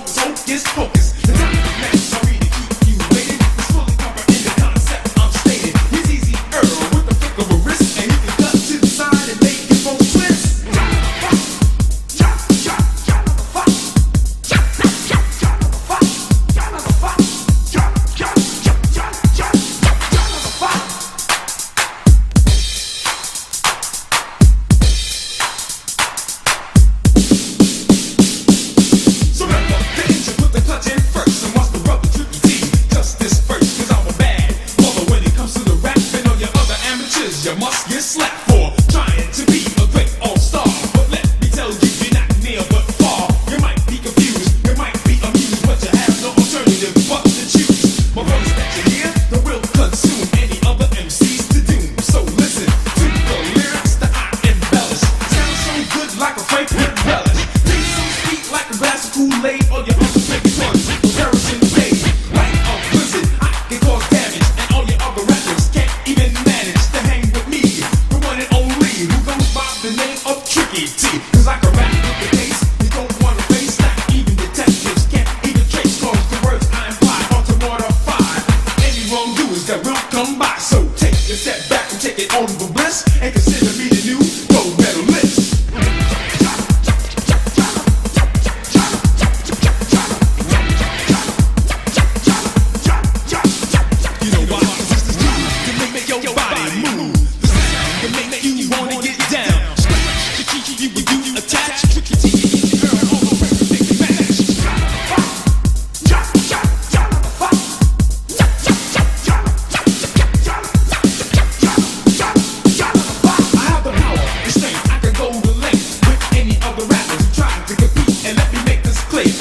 always hocus pocus. The time is now, sorry to keep you waiting. It's fully covered in the concept I'm stating. He's easy with the flick of a wrist, and he can cut to the side and make his own twist. You must get slapped for trying to be a great all-star. But let me tell you, you're not near but far. You might be confused, you might be amused, but you have no alternative but to choose. My voice that you hear, that will consume any other MCs to doom. So listen to the lyrics that I embellish. Sounds so good like a Franklin relish. Taste so sweet like a glass of Kool-Aid or your other favorite ones. Comparison paid like a blizzard. I can cause damage, and all your other rappers can't even manage to hang with me, the one and only, who goes by the name of Tricky T. Cause I can rap with the case, you don't wanna face, not even detectives can't even trace, cause the words I imply are to mortify any wrongdoers that will come by. So take a step back and take it on the bliss, and consider me the new gold medalist.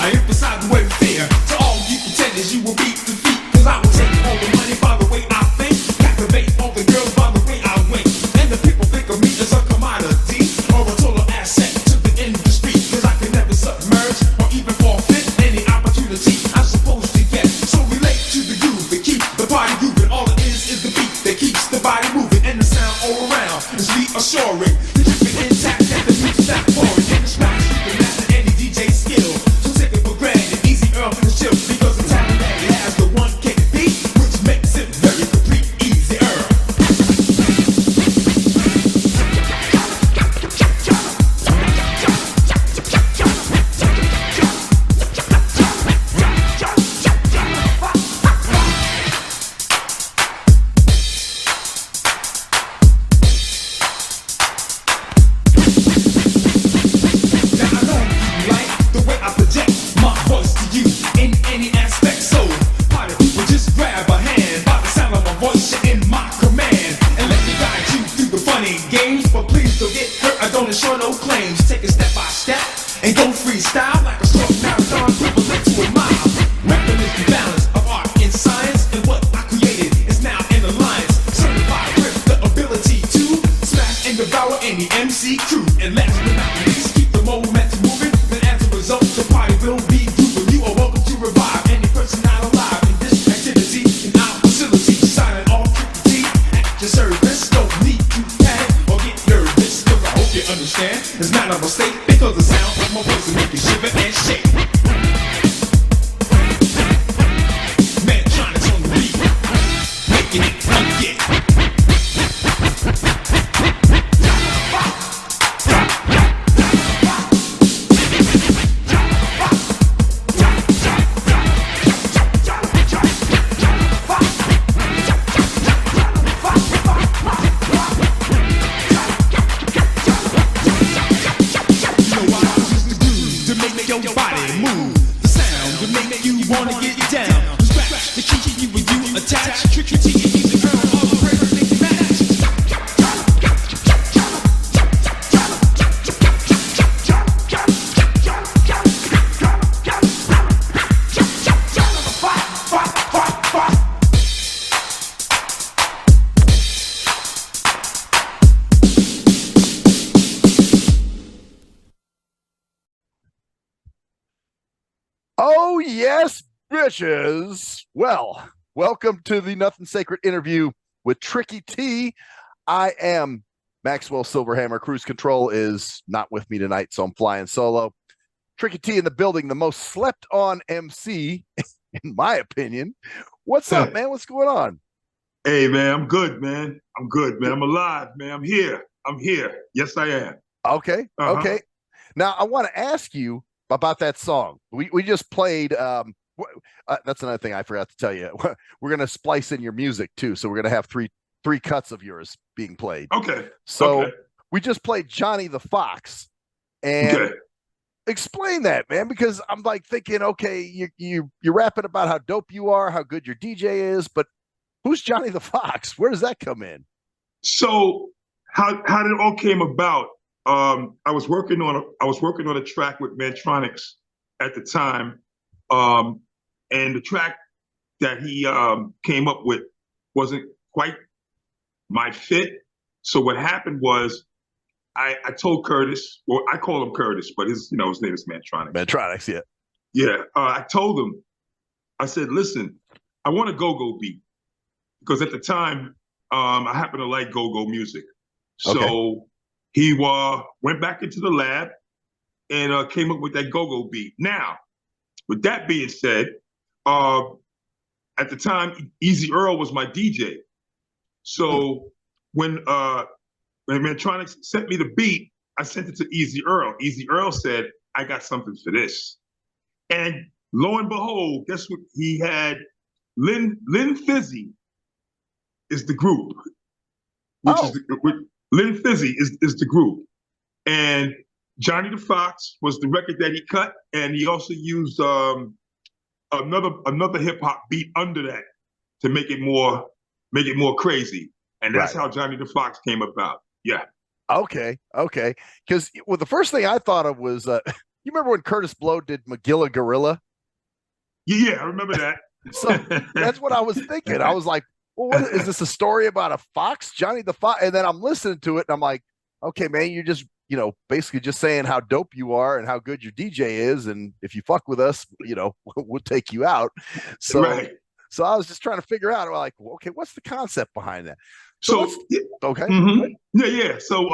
I emphasize the way we fear. To all you pretenders, you will beat defeat. Cause I will take all the money by the way I think. Captivate all the girls by the way I wink. And the people think of me as a commodity or a total asset to the industry. Cause I can never submerge or even forfeit any opportunity I'm supposed to get. So relate to the groove that keep the body moving. All it is the beat that keeps the body moving. And the sound all around is reassuring to keep it intact and the beat's not boring. And it's not even master any DJ skill. Because the talent that he has, the one kick beat, which makes it very complete, easier. Now I know you like the way I project my voice to you in any aspect, so party people just grab a hand. By the sound of my voice, you're in my command, and let me guide you through the funny games. But please don't get hurt, I don't assure no claims. Take it step by step and go freestyle like a short marathon, people into a mile. Rapping is the balance of art and science, and what I created is now in alliance. Certified with the ability to smash and devour any MC crew. And last but not least, keep the momentum moving, and as a result, the party will be grooving. You are welcome to revive any person not alive in this activity in our facility. Signing off Tricky T at your service. Don't need to panic or get nervous, cause I hope you understand it's not a mistake, because the sound of my voice will make you shiver and shake. Man, trying to on the beat, making it funky. Your body move, the sound will make you wanna get down. Scratch the key with you attached. Tricky T, easy girl, all the praise make you match. Oh, yes, bitches. Well, welcome to the Nothing Sacred interview with Tricky T. I am Maxwell Silverhammer. Cruise Control is not with me tonight, so I'm flying solo. Tricky T in the building, the most slept on MC, in my opinion. What's up, man? What's going on? Hey man, I'm good, man. I'm good, man. I'm alive, man. I'm here. I'm here. Yes, I am. Okay. Uh-huh. Okay. Now I want to ask you about that song. We just played that's another thing I forgot to tell you. We're gonna splice in your music too. So we're gonna have three cuts of yours being played. Okay. So Okay. we just played Johnny the Fox. And Okay. explain that, man, because I'm like thinking, okay, you're rapping about how dope you are, how good your DJ is, but who's Johnny the Fox? Where does that come in? So how did it all came about? I was working on a track with Mantronics at the time, and the track that he came up with wasn't quite my fit. So what happened was I told Curtis, well, I call him Curtis, but his name is Mantronics. Mantronics, yeah. Yeah, I told him, I said, listen, I want a go-go beat because at the time, I happen to like go-go music. Okay. So he went back into the lab and came up with that go-go beat. Now, with that being said, uh, at the time, Easy Earl was my DJ. So when Mantronics sent me the beat, I sent it to Easy Earl. Easy Earl said, I got something for this. And lo and behold, guess what? He had Lynn Fizzy is the group, Lynn Fizzy is the group. And Johnny the Fox was the record that he cut, and he also used another hip hop beat under that to make it more crazy. And that's Right. how Johnny the Fox came about. Yeah. Okay. Because the first thing I thought of was you remember when Curtis Blow did Magilla Gorilla? Yeah, I remember that. So that's what I was thinking. I was like, well, what is this, a story about a fox, Johnny the Fox? And then I'm listening to it and I'm like, okay, man, you're just, basically just saying how dope you are and how good your DJ is. And if you fuck with us, we'll take you out. So, Right. so I was just trying to figure out, like, well, okay, what's the concept behind that? So, okay. Yeah. So,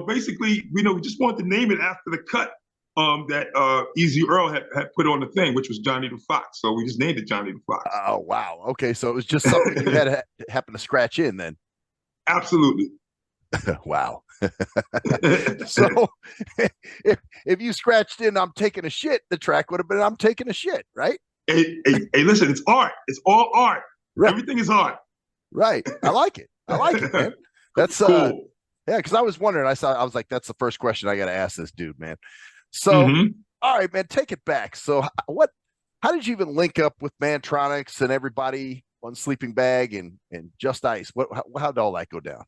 basically, we just wanted to name it after the cut that Easy Earl had put on the thing, which was Johnny the Fox. So we just named it Johnny the Fox. Oh, wow. Okay. So it was just something you had to happen to scratch in then. Absolutely. Wow. So if you scratched in I'm taking a shit, the track would have been I'm taking a shit, right? Hey, listen, it's art. It's all art. Right. Everything is art. Right. I like it, man. That's cool. Yeah, because I was wondering, I was like, that's the first question I gotta ask this dude, man. So all right, man, take it back. So how did you even link up with Mantronics and everybody on Sleeping Bag and Just Ice? How did all that go down?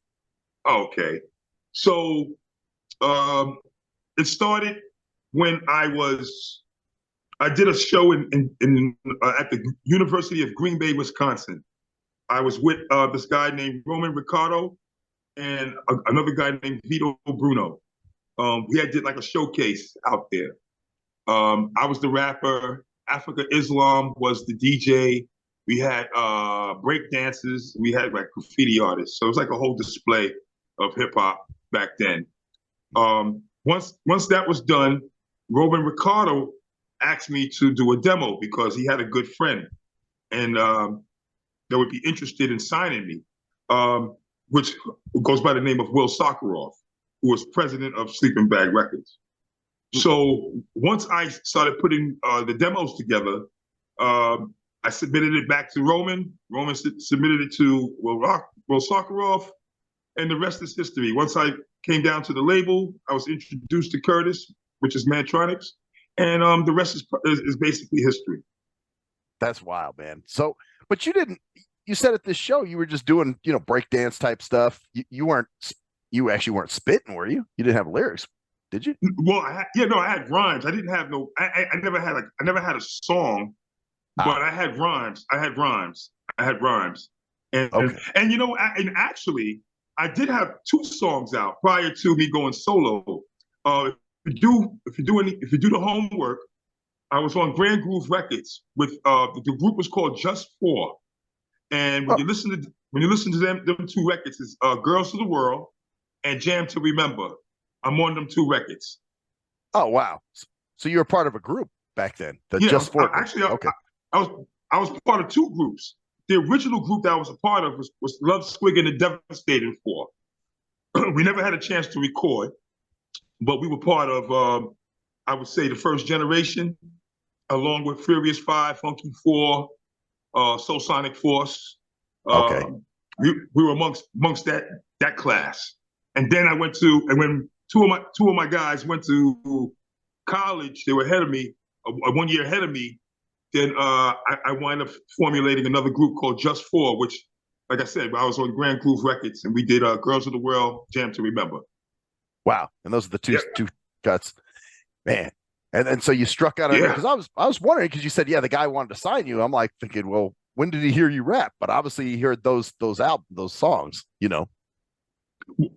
Okay. So it started when I did a show at the University of Green Bay, Wisconsin. I was with this guy named Roman Ricardo and another guy named Vito Bruno. We did like a showcase out there. I was the rapper. Africa Islam was the DJ. We had break dancers. We had like graffiti artists. So it was like a whole display of hip hop back then. Once that was done, Roman Ricardo asked me to do a demo because he had a good friend and that would be interested in signing me, which goes by the name of Will Sakharov, who was president of Sleeping Bag Records. So once I started putting the demos together, I submitted it back to Roman. Roman submitted it to Will Sakharov, and the rest is history. Once I came down to the label, I was introduced to Curtis, which is Mantronics, and the rest is basically history. That's wild, man. So, but you said at this show you were just doing, breakdance type stuff. You actually weren't spitting, were you? You didn't have lyrics, did you? Well, I had rhymes. I didn't have I never had a song, but I had rhymes. And okay. And actually, I did have 2 songs out prior to me going solo. If you do the homework, I was on Grand Groove Records with the group was called Just Four, and when you listen to them 2 records, it's Girls of the World and Jam to Remember. I'm on them 2 records. Oh wow! So you were part of a group back then, the Yeah, Just For group. actually, Okay. I was part of two groups. The original group that I was a part of was Love Squig and the Devastating Four. We never had a chance to record, but we were part of, I would say, the first generation, along with Furious Five, Funky Four, Soul Sonic Force. Okay. We were amongst that class. And then when two of my guys went to college, they were ahead of me, 1 year ahead of me. Then I wind up formulating another group called Just For, which, like I said, I was on Grand Groove Records, and we did Girls of the World, Jam to Remember. Wow. And those are the two cuts, man. And so you struck out Yeah. because I was wondering, because you said, yeah, the guy wanted to sign you. I'm like thinking, well, when did he hear you rap? But obviously he heard those songs, you know.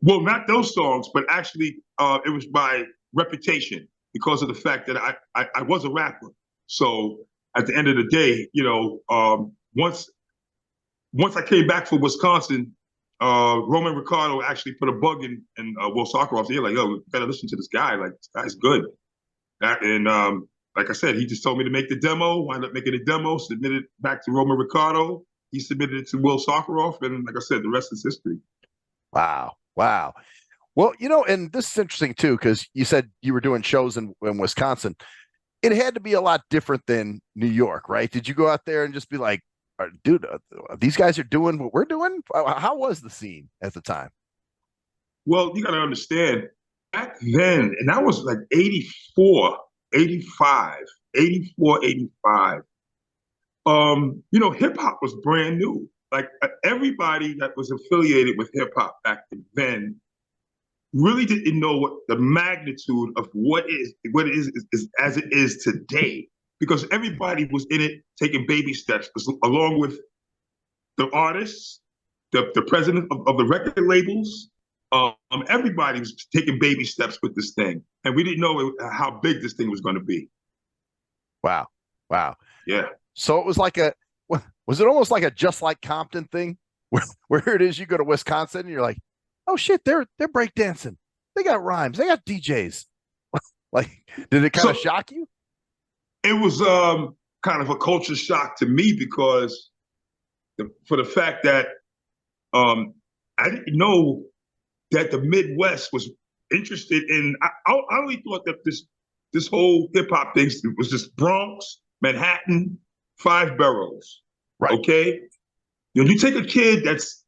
Well, not those songs, but actually it was by reputation, because of the fact that I was a rapper. So at the end of the day, once I came back from Wisconsin, Roman Ricardo actually put a bug in Will Socceroff's ear, like, yo, you gotta listen to this guy. Like, this guy's good. And like I said, he just told me to make the demo, wound up making a demo, submitted it back to Roman Ricardo. He submitted it to Will Socceroff, and like I said, the rest is history. Wow. Wow. Well, and this is interesting too, because you said you were doing shows in Wisconsin. It had to be a lot different than New York, right? Did you go out there and just be like, dude, these guys are doing what we're doing? How was the scene at the time? Well, you got to understand, back then, and that was like 84, 85, 84, 85. Hip hop was brand new. Like everybody that was affiliated with hip hop back then really didn't know what the magnitude of what it is as it is today, because everybody was in it taking baby steps, along with the artists, the president of the record labels. Everybody was taking baby steps with this thing, and we didn't know how big this thing was going to be. Wow. Yeah. So it was was it almost like a Just Like Compton thing, where it is you go to Wisconsin and you're like, oh shit, they're breakdancing. They got rhymes. They got DJs. Like, did it kind of shock you? It was kind of a culture shock to me, because for the fact that I didn't know that the Midwest was interested in. I only thought that this whole hip hop thing was just Bronx, Manhattan, 5 boroughs. Right. Okay. You take a kid that's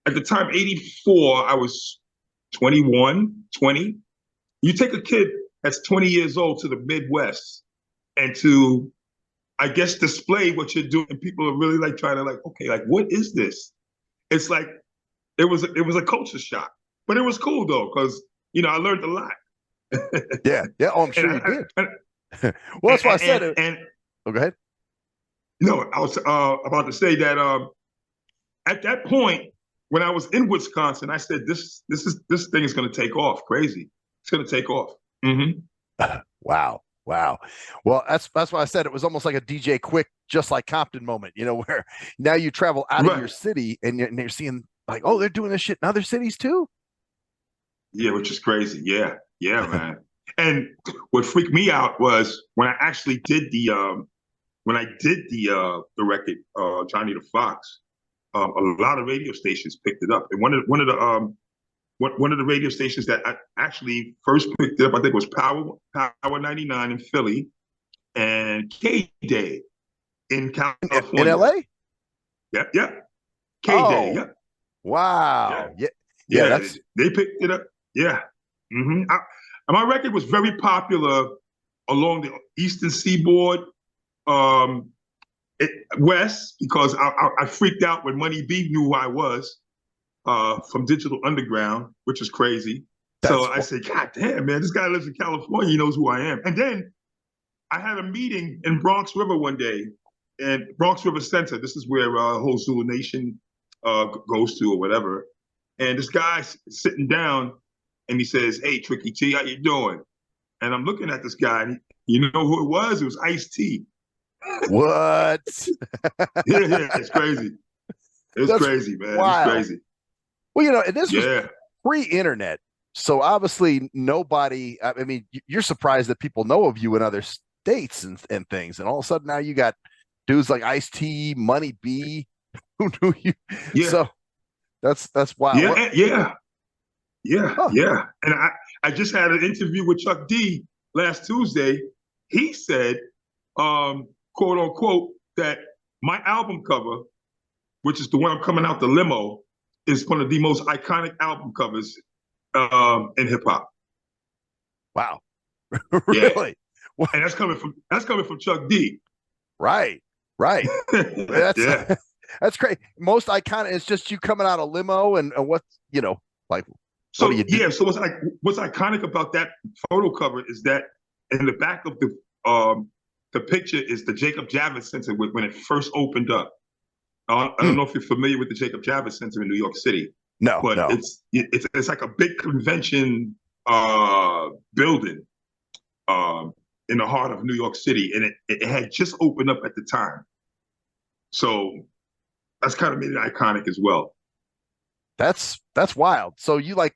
at the time 84. I was 21, 20. You take a kid that's 20 years old to the Midwest and to, I guess, display what you're doing. And people are really like trying to like, okay, like, what is this? It's like, it was a culture shock, but it was cool though, because I learned a lot. Yeah. Oh, I'm sure you did. Well, that's why I said it. Oh, go ahead. No, I was about to say that at that point, when I was in Wisconsin, I said, this thing is going to take off. Crazy. It's going to take off. Mm-hmm. Wow. Well, that's why I said it was almost like a DJ Quick, Just Like Compton moment, where now you travel out of your city and you're seeing like, oh, they're doing this shit in other cities too. Yeah, which is crazy. Yeah, man. And what freaked me out was when I actually did the record, Johnny the Fox. A lot of radio stations picked it up, and one of the radio stations that I actually first picked it up, I think, was Power 99 in Philly, and K-Day in California. In LA? Yeah. K-Day, yeah. Wow. Yeah. They picked it up. Yeah. Mm-hmm. My record was very popular along the Eastern Seaboard, West, because I freaked out when Money B knew who I was from Digital Underground, which is crazy. So I said, God damn, man, this guy lives in California. He knows who I am. And then I had a meeting in Bronx River one day, and Bronx River Center. This is where whole Zulu Nation goes to or whatever. And this guy's sitting down, and he says, "Hey, Tricky T, how you doing?" And I'm looking at this guy, and you know who it was? It was Ice-T. What? Yeah, it's crazy. It's crazy, man. Wild. It's crazy. Well, and this was pre-internet. So obviously nobody. I mean, you're surprised that people know of you in other states and things, and all of a sudden now you got dudes like Ice T, Money B, who knew you. Yeah, So that's wild. yeah, What? yeah, yeah, Huh. yeah. And I just had an interview with Chuck D last Tuesday. He said, quote unquote, that my album cover, which is the one I'm coming out the limo, is one of the most iconic album covers in hip hop. Wow. Yeah, Really? What? and that's coming from Chuck D. Right. Right. That's Yeah. that's great. Most iconic. It's just you coming out of limo and what like what do So you do? yeah, so what's iconic about that photo cover is that in the back of the picture is the Jacob Javits Center when it first opened up. I don't Hmm. know if you're familiar with the Jacob Javits Center in New York City, No, but no. it's like a big convention building in the heart of New York City, and it had just opened up at the time. So that's kind of made it iconic as well. That's wild. So you like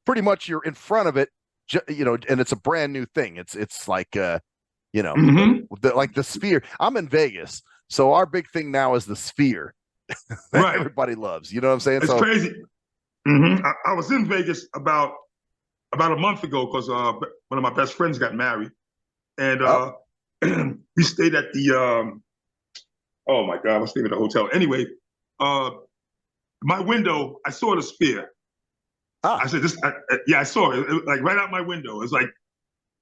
pretty much you're in front of it, and it's a brand new thing. It's like you know, Hmm. like the sphere. I'm in Vegas, so our big thing now is the sphere that Right. everybody loves. You know what I'm saying? It's So, crazy. I was in Vegas about a month ago because one of my best friends got married, and oh, we stayed at the oh my god, what's the name of the hotel? Anyway, uh, my window, I saw the sphere. ah, I said, yeah, I saw it. Like right out my window. It's like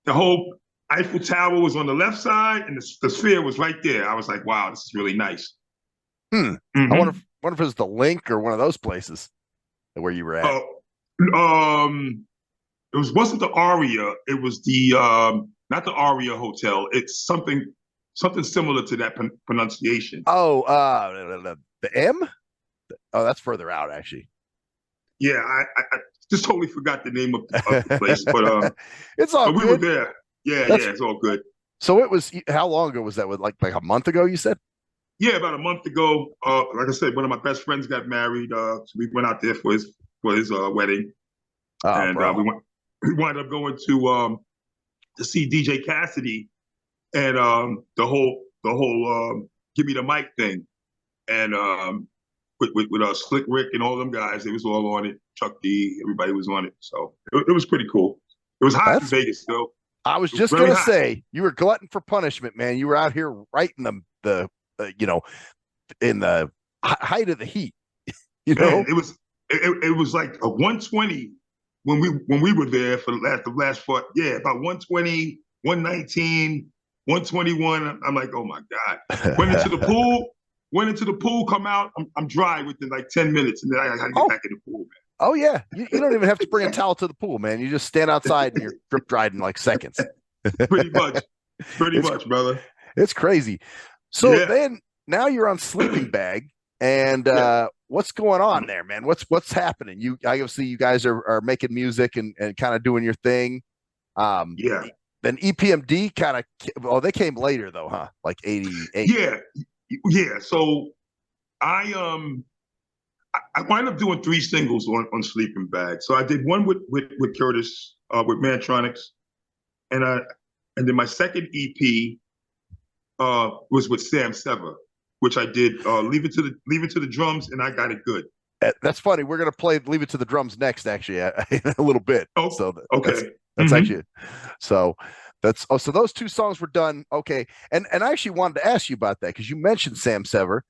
the whole Eiffel Tower was on the left side, and the sphere was right there. I was like, wow, this is really nice. hmm. I Hmm. wonder if it's the Link or one of those places where you were at. Uh, it wasn't the Aria. It was the not the Aria Hotel. It's something similar to that pronunciation. Oh, the M. Oh, that's further out actually. Yeah, I just totally forgot the name of the place, It's all but we were good. there. Yeah, That's yeah, it's all good. so. It was how long ago was that? With like a month ago? You said. Yeah, about a month ago. Like I said, one of my best friends got married. So we went out there for his wedding, Oh, and bro. we wound up going to see DJ Cassidy and the whole give me the mic thing, and with Slick Rick and all them guys, they was all on it. Chuck D, everybody was on it, so it was pretty cool. It was hot in That's Vegas though. I was It was just very gonna hot. say you were glutton for punishment, man. You were out here right in the in the height of the heat. You Man, know. it was like a 120 when we were there for the last four. Yeah, about 120, 119, 121. I'm like, oh my god. Went into the pool. Went into the pool. Come out. I'm dry within like 10 minutes, and then I got to get Oh, back in the pool, oh yeah. You don't even have to bring a towel to the pool, man. You just stand outside and you're drip dried in like seconds. man. Pretty much. Pretty it's much, brother. it's crazy. So Yeah. then now you're on sleeping bag, and Yeah. what's going on there, man? What's happening? You obviously you guys are making music and kind of doing your thing. Um, Yeah. then EPMD kind of they came later though, huh? Like 88. Yeah. Yeah. So I I wind up doing three singles on Sleeping Bag. So I did one with Curtis with Mantronics, and I and then my second EP was with Sam Sever, which I did Leave It to the Drums, and I Got It Good. That's funny. We're gonna play "Leave It to the Drums" next, actually, in a little bit. Oh, So okay. that's Hmm. actually so so those two songs were done. Okay, and I actually wanted to ask you about that because you mentioned Sam Sever,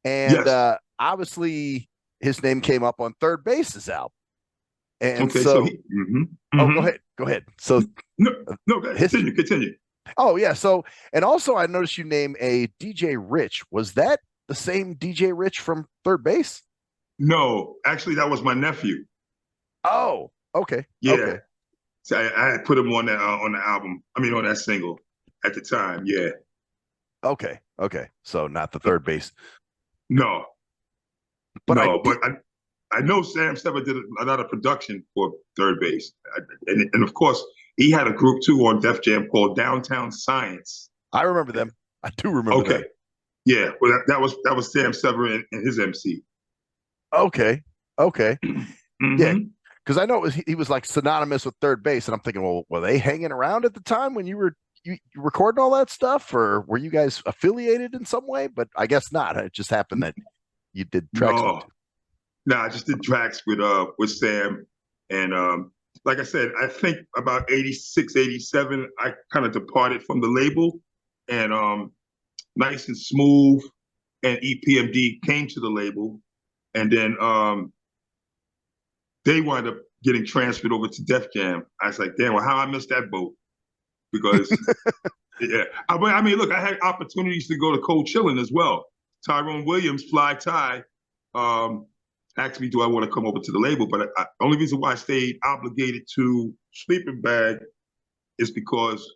and Yes. obviously his name came up on Third Base's album, and Okay. So so he. oh, Hmm. go ahead. So No, no. Okay. his Continue. oh yeah, so and also I noticed you name a DJ Rich. Was that the same DJ Rich from Third Base? No, actually, that was my nephew. Oh, okay, Yeah. okay. So I had put him on the album. I mean, on that single at the time. Yeah. Okay. Okay. So not the Third Base, No, but I no. did. But I know Sam Sever did a lot of production for Third Base, and of course he had a group too on Def Jam called Downtown Science. I remember them. I do remember Okay. them. Yeah. Well, that was Sam Sever and his MC. Okay. Okay. Yeah. Hmm. because I know he was like synonymous with third base, and I'm thinking, well, were they hanging around at the time when you recording all that stuff, or were you guys affiliated in some way? But I guess not. It just happened that you did tracks with. No, no, I just did tracks with Sam, and like I said, I think about 86, 87, I kind of departed from the label, and Nice and Smooth and EPMD came to the label, and then they wound up getting transferred over to Def Jam. I was like, damn, well, how I missed that boat? Because yeah, I mean, look, I had opportunities to go to Cold Chillin' as well. Tyrone Williams, Fly Ty, asked me, do I want to come over to the label? But the only reason why I stayed obligated to Sleeping Bag is because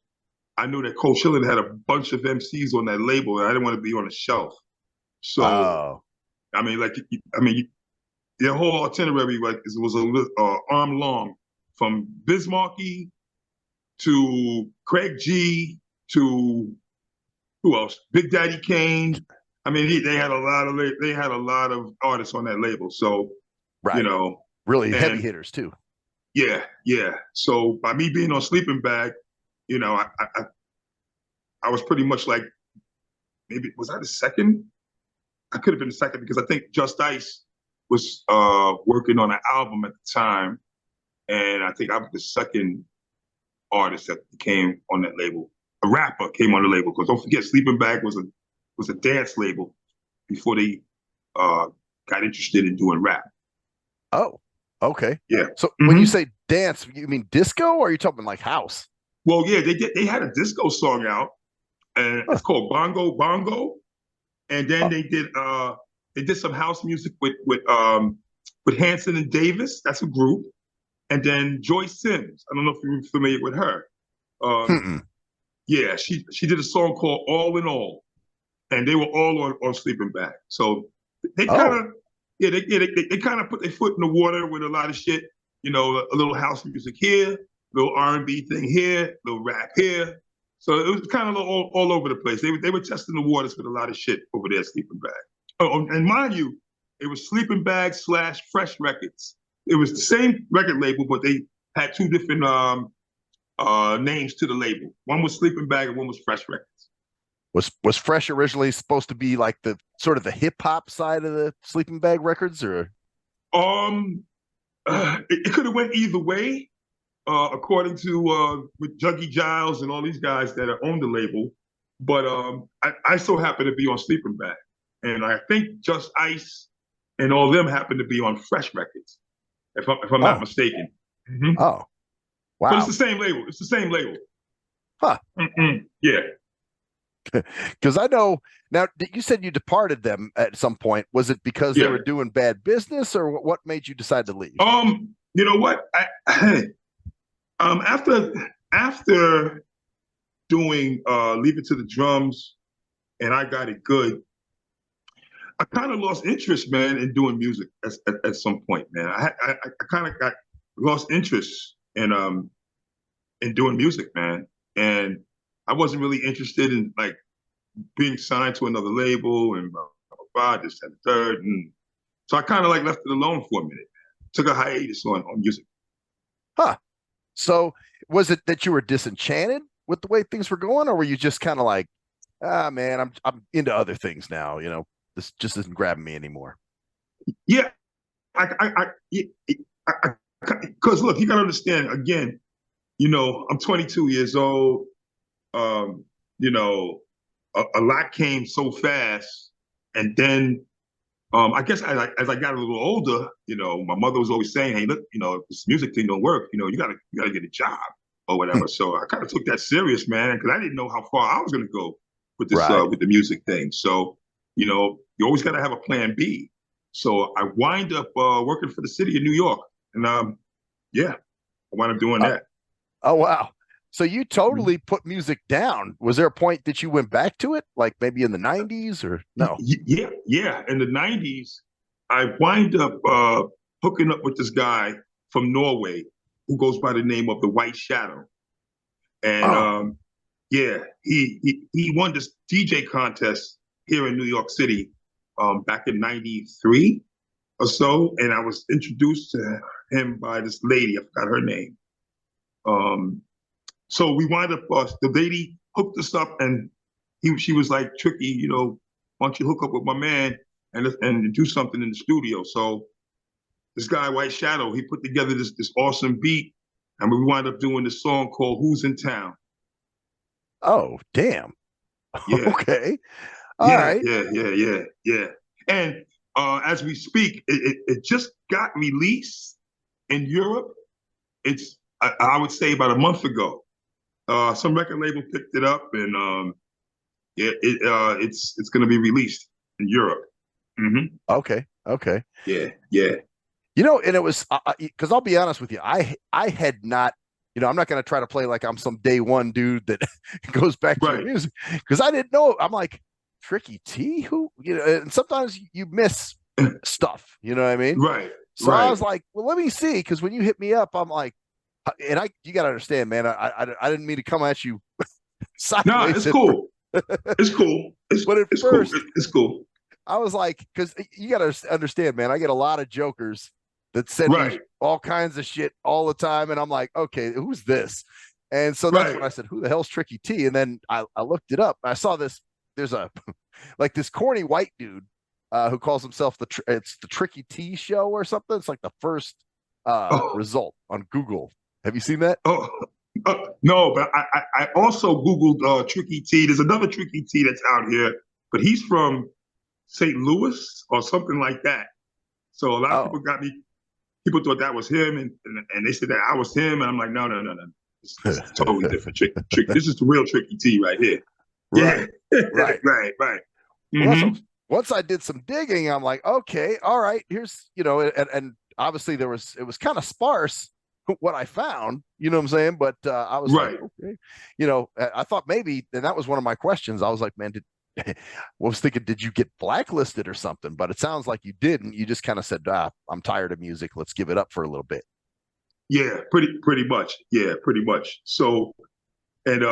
I knew that Cold Chillin' had a bunch of MCs on that label, and I didn't want to be on the shelf. So, Oh, I mean, I mean, the whole itinerary was a arm long, from Biz Markie to Craig G to who else? Big Daddy Kane. I mean, they had a lot of artists on that label. So, you right. know, Really heavy and hitters too. yeah, yeah. So by me being on Sleeping Bag, you know, I was pretty much like, maybe was I the second? I could have been the second, because I think Just Ice was working on an album at the time, and I think I was the second artist that came on that label. A rapper came on the label, because don't forget, Sleeping Bag was a dance label before they got interested in doing rap. Oh, okay. Yeah. So when you say dance, you mean disco, or are you talking like house? Well, yeah, they had a disco song out, and Huh. it's called Bongo Bongo. And then Oh, they did some house music with Hanson and Davis. That's a group. And then Joyce Sims. I don't know if you're familiar with her. mm-mm. Yeah, she did a song called All in All, and they were all on Sleeping Bag. So they kind Oh, of they kind of put their foot in the water with a lot of shit. You know, a little house music here, a little R&B thing here, a little rap here. So it was kind of all over the place. They were testing the waters with a lot of shit over there, Sleeping Bag. Oh, and mind you, it was Sleeping Bag / Fresh Records. It was the same record label, but they had two different names to the label. One was Sleeping Bag and one was Fresh Records. Was Fresh originally supposed to be like the sort of the hip hop side of the Sleeping Bag Records, or? Um, it could have went either way, according to with Juggy Giles and all these guys that own the label. But I so happen to be on Sleeping Bag, and I think Just Ice and all them happen to be on Fresh Records, if I'm not Oh, mistaken. Mm-hmm. oh, But it's wow. the same label. It's the same label. Huh. Yeah. Because I know now you said you departed them at some point. Was it because they Yeah. were doing bad business, or what made you decide to leave? You know what? After doing Leave It to the Drums, and I Got It Good, I kind of lost interest, man, in doing music at some point, man. I kind of got lost interest in doing music, man, and I wasn't really interested in like being signed to another label and blah, blah, blah, this and the third, and so I kind of like left it alone for a minute. Took a hiatus on music. Huh. So was it that you were disenchanted with the way things were going, or were you just kind of like, ah, man, I'm into other things now. This just isn't grabbing me anymore. Yeah, because look, you gotta understand again. You know, I'm 22 years old. Um, you know, a lot came so fast, and then I guess as I got a little older, you know, my mother was always saying, "Hey, look, you know, if this music thing don't work, you know, you gotta get a job or whatever." So I kind of took that serious, man, because I didn't know how far I was gonna go with this Right. with the music thing. So, you know, you always gotta have a plan B. So I wind up working for the city of New York, and yeah, I wound up doing Uh, that. oh, wow. So you Mhm. totally put music down. Was there a point that you went back to it, like maybe in the 90s, or no? Yeah, yeah. In the '90s, I wind up hooking up with this guy from Norway who goes by the name of the White Shadow, and Oh, yeah, he won this DJ contest here in New York City back in '93, or so, and I was introduced to him by this lady. I forgot her name. So we wind up. The lady hooked us up, and she was like, "Tricky, why don't you hook up with my man and do something in the studio?" So this guy, White Shadow, he put together this awesome beat, and we wind up doing this song called "Who's in Town." Oh, damn. Yeah, Okay. All yeah, right. yeah. And as we speak, it just got released in Europe. I would say about a month ago. Some record label picked it up, and it's going to be released in Europe. Okay. Okay. Yeah, yeah, And it was because I'll be honest with you, I had not, I'm not going to try to play like I'm some day one dude that goes back to your right, music because I didn't know. I'm like Tricky T, who, and sometimes you miss stuff, you know what I mean? right, So I right. was like, well, let me see, because when you hit me up, I'm like, and you got to understand, man, I didn't mean to come at you Nah, sideways, it's cool. It's cool. but at It's cool. first It's cool. I was like, because you got to understand, man, I get a lot of jokers that send me Right, all kinds of shit all the time. And I'm like, okay, who's this? And so that's right. when I said, who the hell's Tricky T? And then I looked it up. I saw this. There's a like this corny white dude who calls himself it's the Tricky T show or something. It's like the first Oh, result on Google. Have you seen that? oh, no, but I also Googled Tricky T. There's another Tricky T that's out here, but he's from St. Louis or something like that. So a lot of Oh, people got me. People thought that was him, and they said that I was him, and I'm like, no, no, no, no. This is totally different. This is the real Tricky T right here. Yeah, right, right. right, right. Well, Mm-hmm. once I did some digging, I'm like, okay, all right, here's, and obviously it was kind of sparse what I found, you know what I'm saying? But I was like, Right. okay, I thought maybe, and that was one of my questions. I was like, man, I was thinking, did you get blacklisted or something? But it sounds like you didn't. You just kind of said, I'm tired of music. Let's give it up for a little bit. Yeah, pretty much. Yeah, pretty much. So and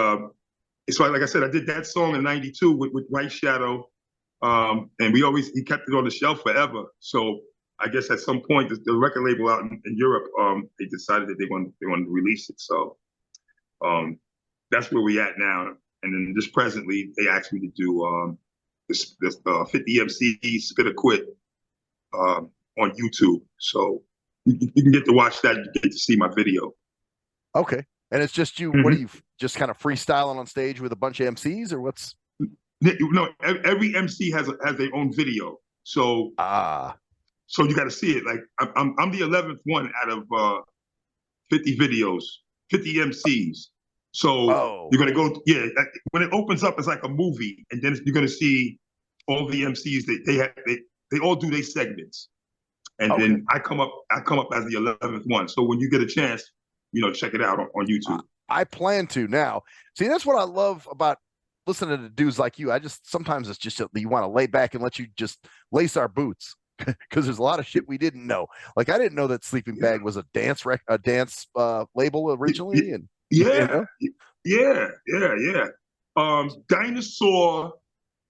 so like I said, I did that song in '92 with White Shadow. And he kept it on the shelf forever. So I guess at some point the record label out in Europe, they decided that they wanted to release it. So that's where we at now. And then just presently, they asked me to do this 50 MC Spit or Quit on YouTube. So you can get to watch that. You get to see my video. Okay. And it's just you, what are Mm-hmm. you just kind of freestyling on stage with a bunch of MCs or what's? No, every MC has their own video. So Ah, you got to see it. Like I'm the 11th one out of 50 videos, 50 MCs. So oh, you're gonna go, yeah. When it opens up, it's like a movie, and then you're gonna see all the MCs. They all do their segments, and okay. then I come up as the 11th one. So when you get a chance, check it out on I, YouTube. I plan to now. See, that's what I love about listening to dudes like you. I just sometimes it's just you want to lay back and let you just lace our boots because there's a lot of shit we didn't know. Like I didn't know that Sleeping Yeah, Bag was a dance label originally, and yeah, yeah. Dinosaur.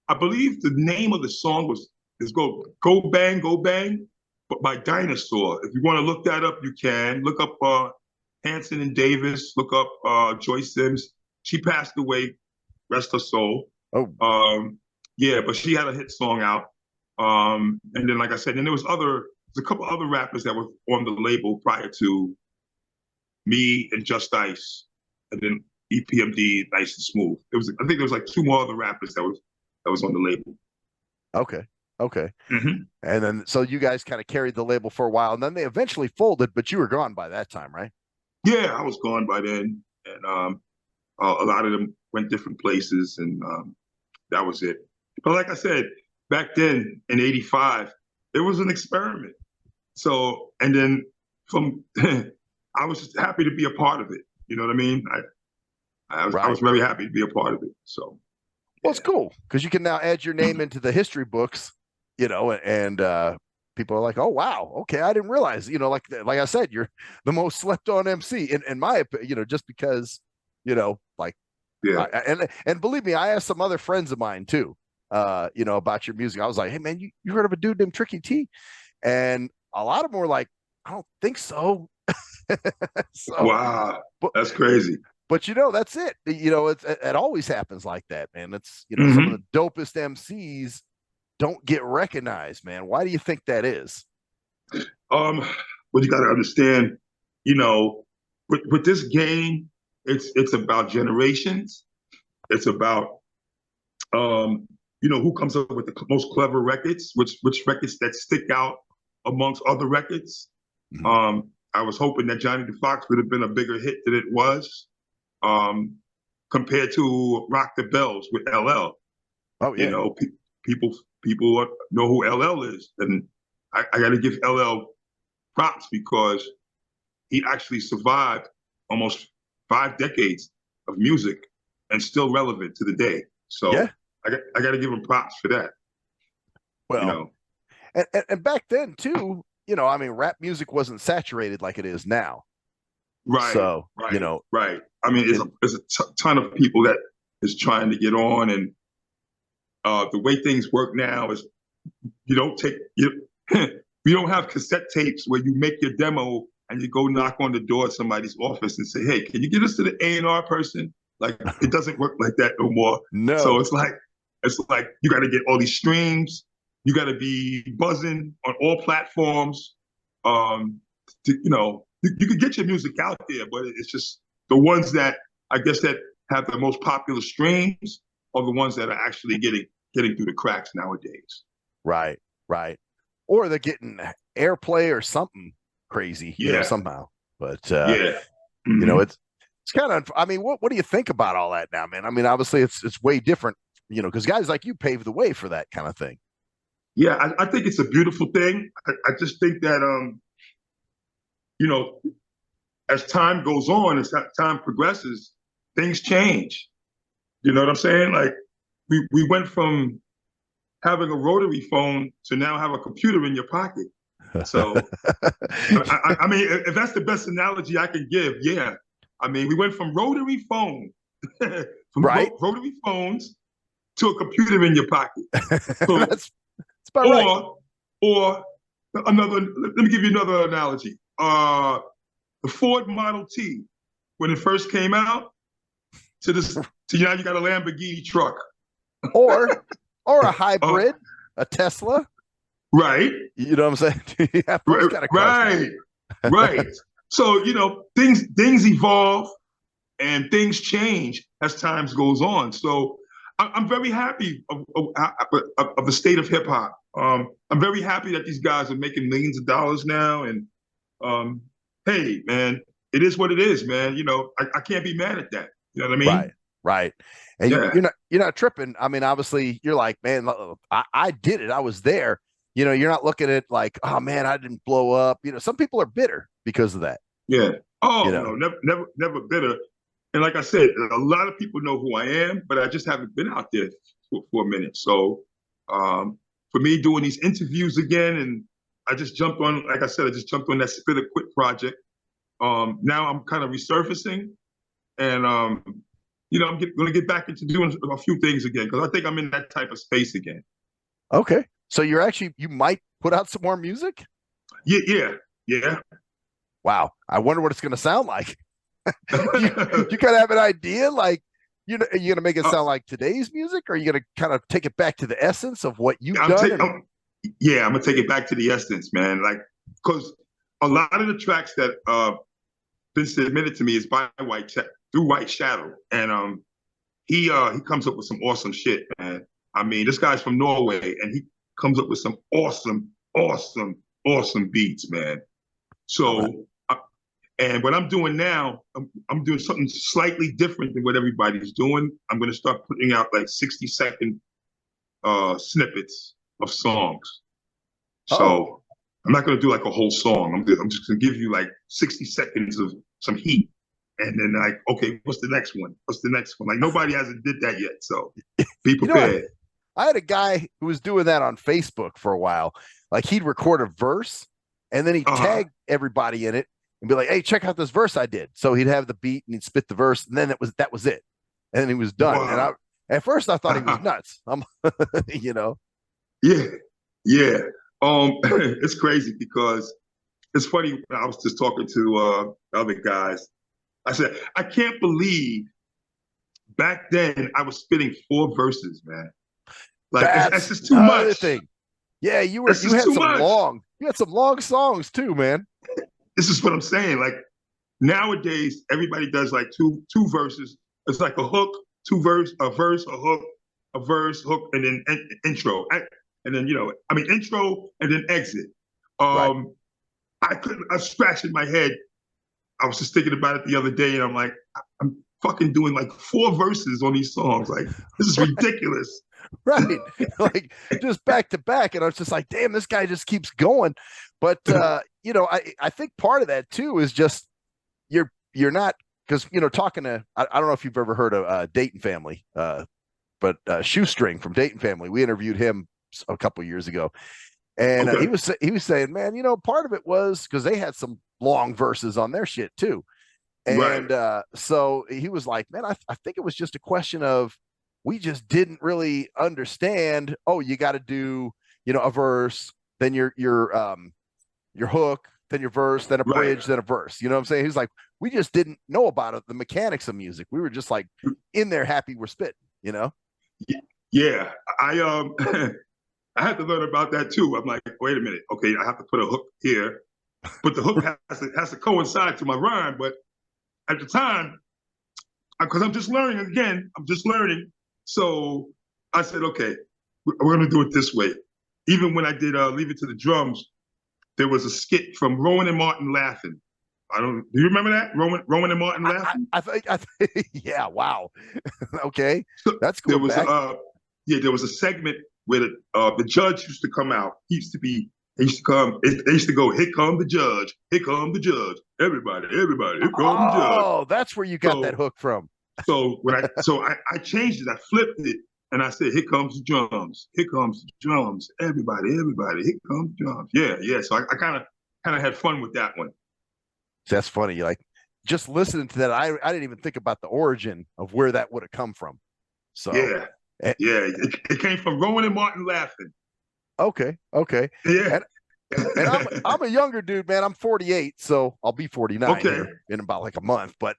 I believe the name of the song is Go Bang Go Bang, but by Dinosaur. If you want to look that up, you can look up Hanson and Davis. Look up Joyce Sims. She passed away, rest her soul. oh, Yeah, but she had a hit song out. And then, like I said, and there's a couple other rappers that were on the label prior to me and Just Ice, and then EPMD, Nice and Smooth. I think there was like two more other rappers that was on the label. okay, okay. Mm-hmm. And then so you guys kind of carried the label for a while, and then they eventually folded, but you were gone by that time, right? Yeah, I was gone by then, and a lot of them went different places, and that was it. But like I said, back then in '85, it was an experiment. So, and then from, I was just happy to be a part of it. You know what I mean? I was Right. very happy to be a part of it. So, Well, it's cool because you can now add your name into the history books, and people are like, "Oh, wow, okay, I didn't realize." Like I said, you're the most slept on MC in my opinion. Just because, like, yeah, and believe me, I asked some other friends of mine too, about your music. I was like, "Hey, man, you heard of a dude named Tricky T?" And a lot of them were like, I don't think so. So, Wow, but, that's crazy. but you know, that's it. You know, it always happens like that, man. It's, you know, some of Hmm. the dopest MCs don't get recognized, man. Why do you think that is? Um, but you got to understand, you know, with this game, it's about generations. It's about who comes up with the most clever records, which records that stick out amongst other records. Mhm. I was hoping that Johnny the Fox would have been a bigger hit than it was, um, compared to Rock the Bells with LL. Oh You yeah. know, people know who LL is, and I got to give LL props because he actually survived almost 5 decades of music and still relevant to the day. Yeah. So I got to give him props for that. You Well, know, and back then too, you know, I mean, rap music wasn't saturated like it is now. right, So, you right, know, right. I mean, it, there's a ton of people that is trying to get on, and the way things work now is you don't take you you don't have cassette tapes where you make your demo and you go knock on the door of somebody's office and say, "Hey, can you get us to the A&R person?" Like it doesn't work like that no more. So no, it's like you got to get all these streams. You got to be buzzing on all platforms. Um, you could get your music out there, but it's just the ones that I guess that have the most popular streams are the ones that are actually getting through the cracks nowadays. right, right. Or they're getting airplay or something crazy, you know, Yeah, somehow. But yeah. you know, Hmm. it's kind of, I mean, what do you think about all that now, man? I mean, obviously it's way different, you know, because guys like you paved the way for that kind of thing. Yeah, I think it's a beautiful thing. I just think that you know, as time goes on, as time progresses, things change. You know what I'm saying? Like we went from having a rotary phone to now have a computer in your pocket. So I mean, if that's the best analogy I can give, yeah. I mean, we went from rotary phone, Right. rotary phones to a computer in your pocket. So, That's about right. or another. Let me give you another analogy. The Ford Model T, when it first came out, to this, to now you got a Lamborghini truck. Or a Uh, hybrid, a Tesla. right, You know what I'm saying? You have those kind of cars right, right. So things evolve and things change as times goes on. So I'm very happy of the state of hip hop. I'm very happy that these guys are making millions of dollars now. And um, hey, man, it is what it is, man. I can't be mad at that. You know what I Right, mean? right. And Yeah, you're not tripping. I mean, obviously, you're like, man, I did it. I was there. You know, you're not looking at like, oh man, I didn't blow up. You know, some people are bitter because of that. yeah. You Oh know, no, never bitter. And like I said, a lot of people know who I am, but I just haven't been out there for a minute. So for me doing these interviews again, and I just jumped on, like I said, I just jumped on that Spit or Quit project. Now I'm kind of resurfacing, and I'm going to get back into doing a few things again because I think I'm in that type of space again. okay. So you might put out some more music. Yeah, yeah, yeah. Wow, I wonder what it's going to sound like. You kind of have an idea, like you gonna make it uh, sound like today's music, or are you gonna kind of take it back to the essence of what you've I'm done? taking. Yeah, I'm gonna take it back to the essence, man. Like, because a lot of the tracks that been submitted to me is by through White Shadow, and he comes up with some awesome shit, man. I mean, this guy's from Norway, and he comes up with some awesome, awesome, awesome beats, man. Okay. So, and what I'm doing now, I'm doing something slightly different than what everybody's doing. I'm going to start putting out like 60-second snippets of songs. Oh, So I'm not going to do like a whole song. I'm just going to give you like 60 seconds of some heat. And then like, okay, what's the next one? What's the next one? Like nobody hasn't did that yet. So be you know, prepared. I had a guy who was doing that on Facebook for a while. Like he'd record a verse and then he'd Uh-huh. tag everybody in it and be like, "Hey, check out this verse I did." So he'd have the beat and he'd spit the verse, and then that was it, and then he was done. And at first I thought he was nuts. You know, Yeah. Yeah. It's crazy because it's funny. I was just talking to other guys. I said, I can't believe back then I was spitting 4 verses, man. Like that's just too much. Thing. Yeah, you had some long songs too, man. This is what I'm saying. Like nowadays, everybody does like two verses. It's like a hook, a verse, a hook, a verse, hook, and then intro. And then, intro and then exit. Right. I was scratching my head. I was just thinking about it the other day, and I'm like, I'm fucking doing like 4 verses on these songs. Like, this is ridiculous. Right. Like just back to back. And I was just like, damn, this guy just keeps going. But I think part of that too is just you're not, because talking to I don't know if you've ever heard of Dayton Family, but Shoestring from Dayton Family. We interviewed him a couple years ago. And Okay. he was saying, man, part of it was because they had some long verses on their shit too. And so he was like, man, I think it was just a question of we just didn't really understand. Oh, you got to do, a verse, then your hook, then your verse, then a bridge, then a verse. You know what I'm saying? He's like, we just didn't know about it, the mechanics of music. We were just like in there happy we're spitting, Yeah, I I had to learn about that too. I'm like, wait a minute, okay, I have to put a hook here, but the hook has to coincide to my rhyme. But at the time, because I'm just learning again, So I said, okay, we're gonna do it this way. Even when I did Leave It to the Drums, there was a skit from Rowan and Martin laughing. Do you remember that? Rowan and Martin laughing? I think, yeah, wow. Okay, so that's cool. There was a segment where the judge used to come out. He used to go, here come the judge, everybody, here come the judge. Oh, that's where you got that hook from. So I changed it, I flipped it, and I said, here comes the drums, everybody, here comes the drums. Yeah. So I kind of had fun with that one. That's funny. Like just listening to that, I didn't even think about the origin of where that would have come from. So yeah, it came from Rowan and Martin laughing. Okay. Yeah. And I'm a younger dude, man. I'm 48, so I'll be 49 in about like a month. But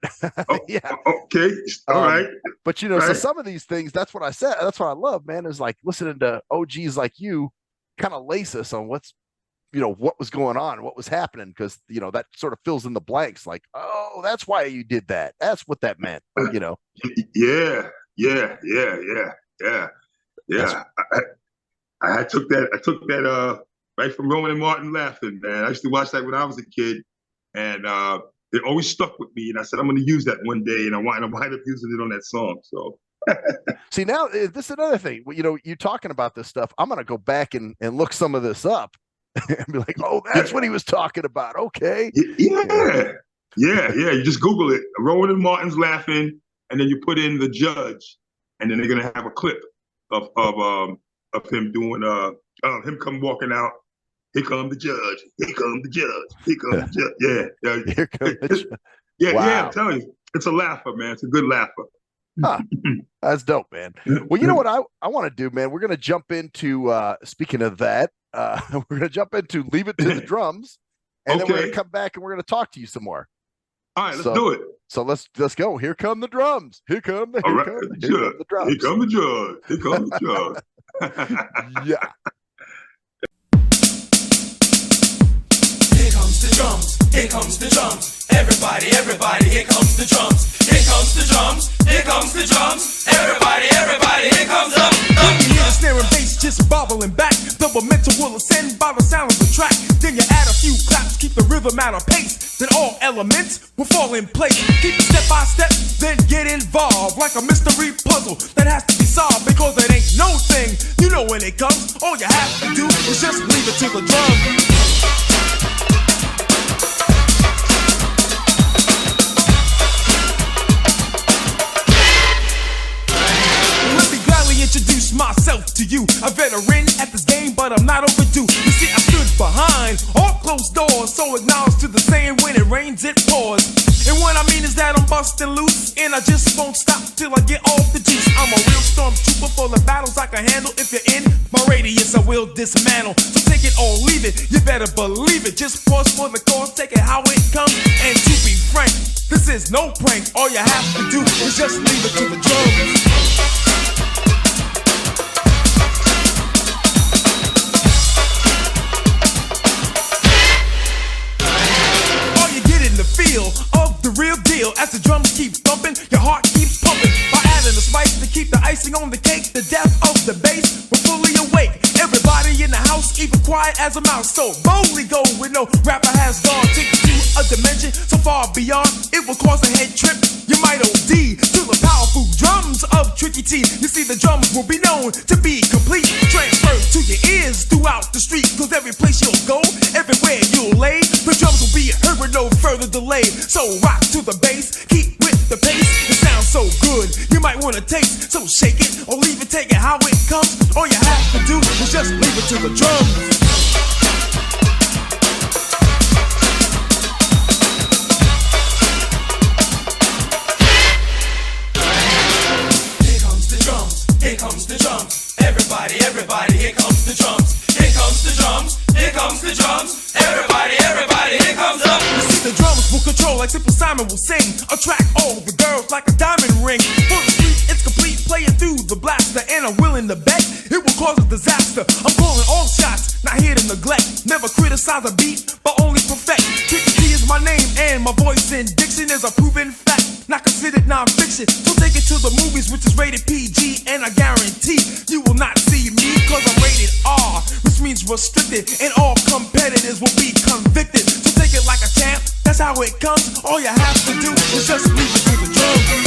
yeah. Okay. All right. But so some of these things, that's what I said. That's what I love, man, is like listening to OGs like you kind of lace us on what's what was going on, what was happening, because that sort of fills in the blanks. Like, oh, that's why you did that. That's what that meant. Yeah. I took that right from Rowan and Martin laughing, man. I used to watch that when I was a kid, and it always stuck with me. And I said, I'm going to use that one day, and I wind up using it on that song. So. See, now this is another thing. You talking about this stuff. I'm going to go back and look some of this up. And be like, oh, that's what he was talking about. Okay. Yeah. You just Google it. Rowan and Martin's laughing, and then you put in the judge, and then they're gonna have a clip of him doing him come walking out. Here come the judge. Here come the judge. Here come the judge. Yeah. Here come the judge. Yeah. I'm telling you, it's a laugher, man. It's a good laugher. Huh. That's dope, man. Well, you know what I want to do, man? We're gonna jump into speaking of that. We're going to jump into Leave It to the Drums, and then we're going to come back and we're going to talk to you some more. All right, let's do it. So let's go. Here come the drums. Here come the drums. Here come the drums. Here come the drums. Yeah. Here comes the drums. Here comes the drums. Everybody, here comes the drums. Here comes the drums. Here comes the drums. Everybody, here comes the drums. Hear the snare and bass just bobbling back. The momentum will ascend by the sound of the track. Then you add a few claps, keep the rhythm at a pace. Then all elements will fall in place. Keep it step by step, then get involved. Like a mystery puzzle that has to be solved. Because it ain't no thing, you know when it comes. All you have to do is just leave it to the drum. Introduce myself to you. A veteran at this game, but I'm not overdue. You see, I stood behind all closed doors, so acknowledge to the saying, when it rains, it pours. And what I mean is that I'm busting loose, and I just won't stop till I get off the juice. I'm a real stormtrooper for the battles I can handle. If you're in my radius, I will dismantle. So take it or leave it, you better believe it. Just pause for the cause, take it how it comes. And to be frank, this is no prank. All you have to do is just leave it to the drums. Feel of the real deal as the drums keep thumping, your heart keeps pumping. By adding the spice to keep the icing on the cake, the death of the bass, we're fully awake. Everybody in the house, even quiet as a mouse. So boldly go where no rapper has gone. Take you to a dimension so far beyond, it will cause a head trip. You might OD to the powerful drums of Tricky T. You see, the drums will be known to be complete, transferred to your ears throughout the street. Cause every place you'll go, everywhere you'll lay, the drums will be heard with no further delay. So rock to the bass, keep with the pace. It sounds so good, you might want to taste. So shake it or leave it, take it how it comes. All you have to do is just leave it to the drums. Here comes the drums. Everybody, everybody, here comes the drums. Here comes the drums. Here comes the drums. Everybody, everybody, here comes the. You see, the drums will control like Simple Simon will sing. Attract all the girls like a diamond ring. For the street, it's complete. Playing through the blaster, and I'm willing to bet it will cause a disaster. I'm calling all shots, not here to neglect. Never criticize a beat, but only perfect. Tricky T is my name, and my voice and diction is a proven fact. Not considered non-fiction. So take it to the movies, which is rated PG, and I guarantee you will not see me, cause I'm rated R, which means restricted, and all competitors will be convicted. So take it like a champ, that's how it comes. All you have to do is just leave it to the drums.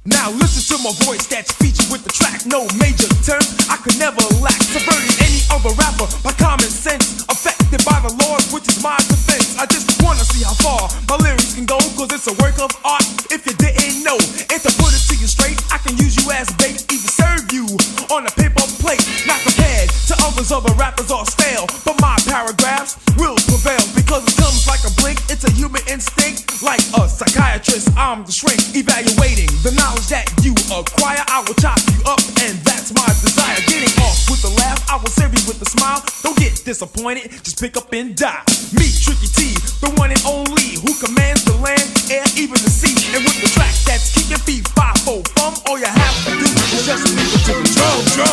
Now listen to my voice that's featured with the track. No major terms I could never lack. Subverting any other rapper by common sense. Affected by the laws, which is my defense. I just wanna see how far my lyrics can go, cause it's a work of art if you didn't know. And to put it to you straight, I can use you as bait, even serve you on a paper plate. Not compared to others, other rappers are stale, but my paragraphs will prevail, because it comes like a blink. It's a human instinct. Like a psychiatrist, I'm the shrink, evaluating the knowledge that you acquire. I will chop you up, and that's my desire. Getting off with a laugh, I will serve you with a smile. Don't get disappointed, just pick up and die. Me, Tricky T, the one and only, who commands the land, air, even the sea. And with the track that's kicking feet 5-4 from, all you have to do is just leave it to the drum.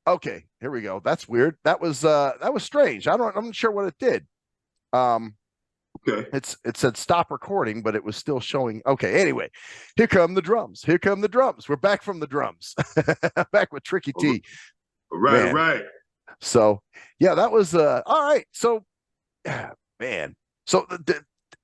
Okay, here we go. That's weird. That was strange. I'm not sure what it did. Okay. It said stop recording, but it was still showing. Okay, anyway, here come the drums. Here come the drums. We're back from the drums. Back with Tricky T. Right, Man. right. So yeah, that was all right. So man. So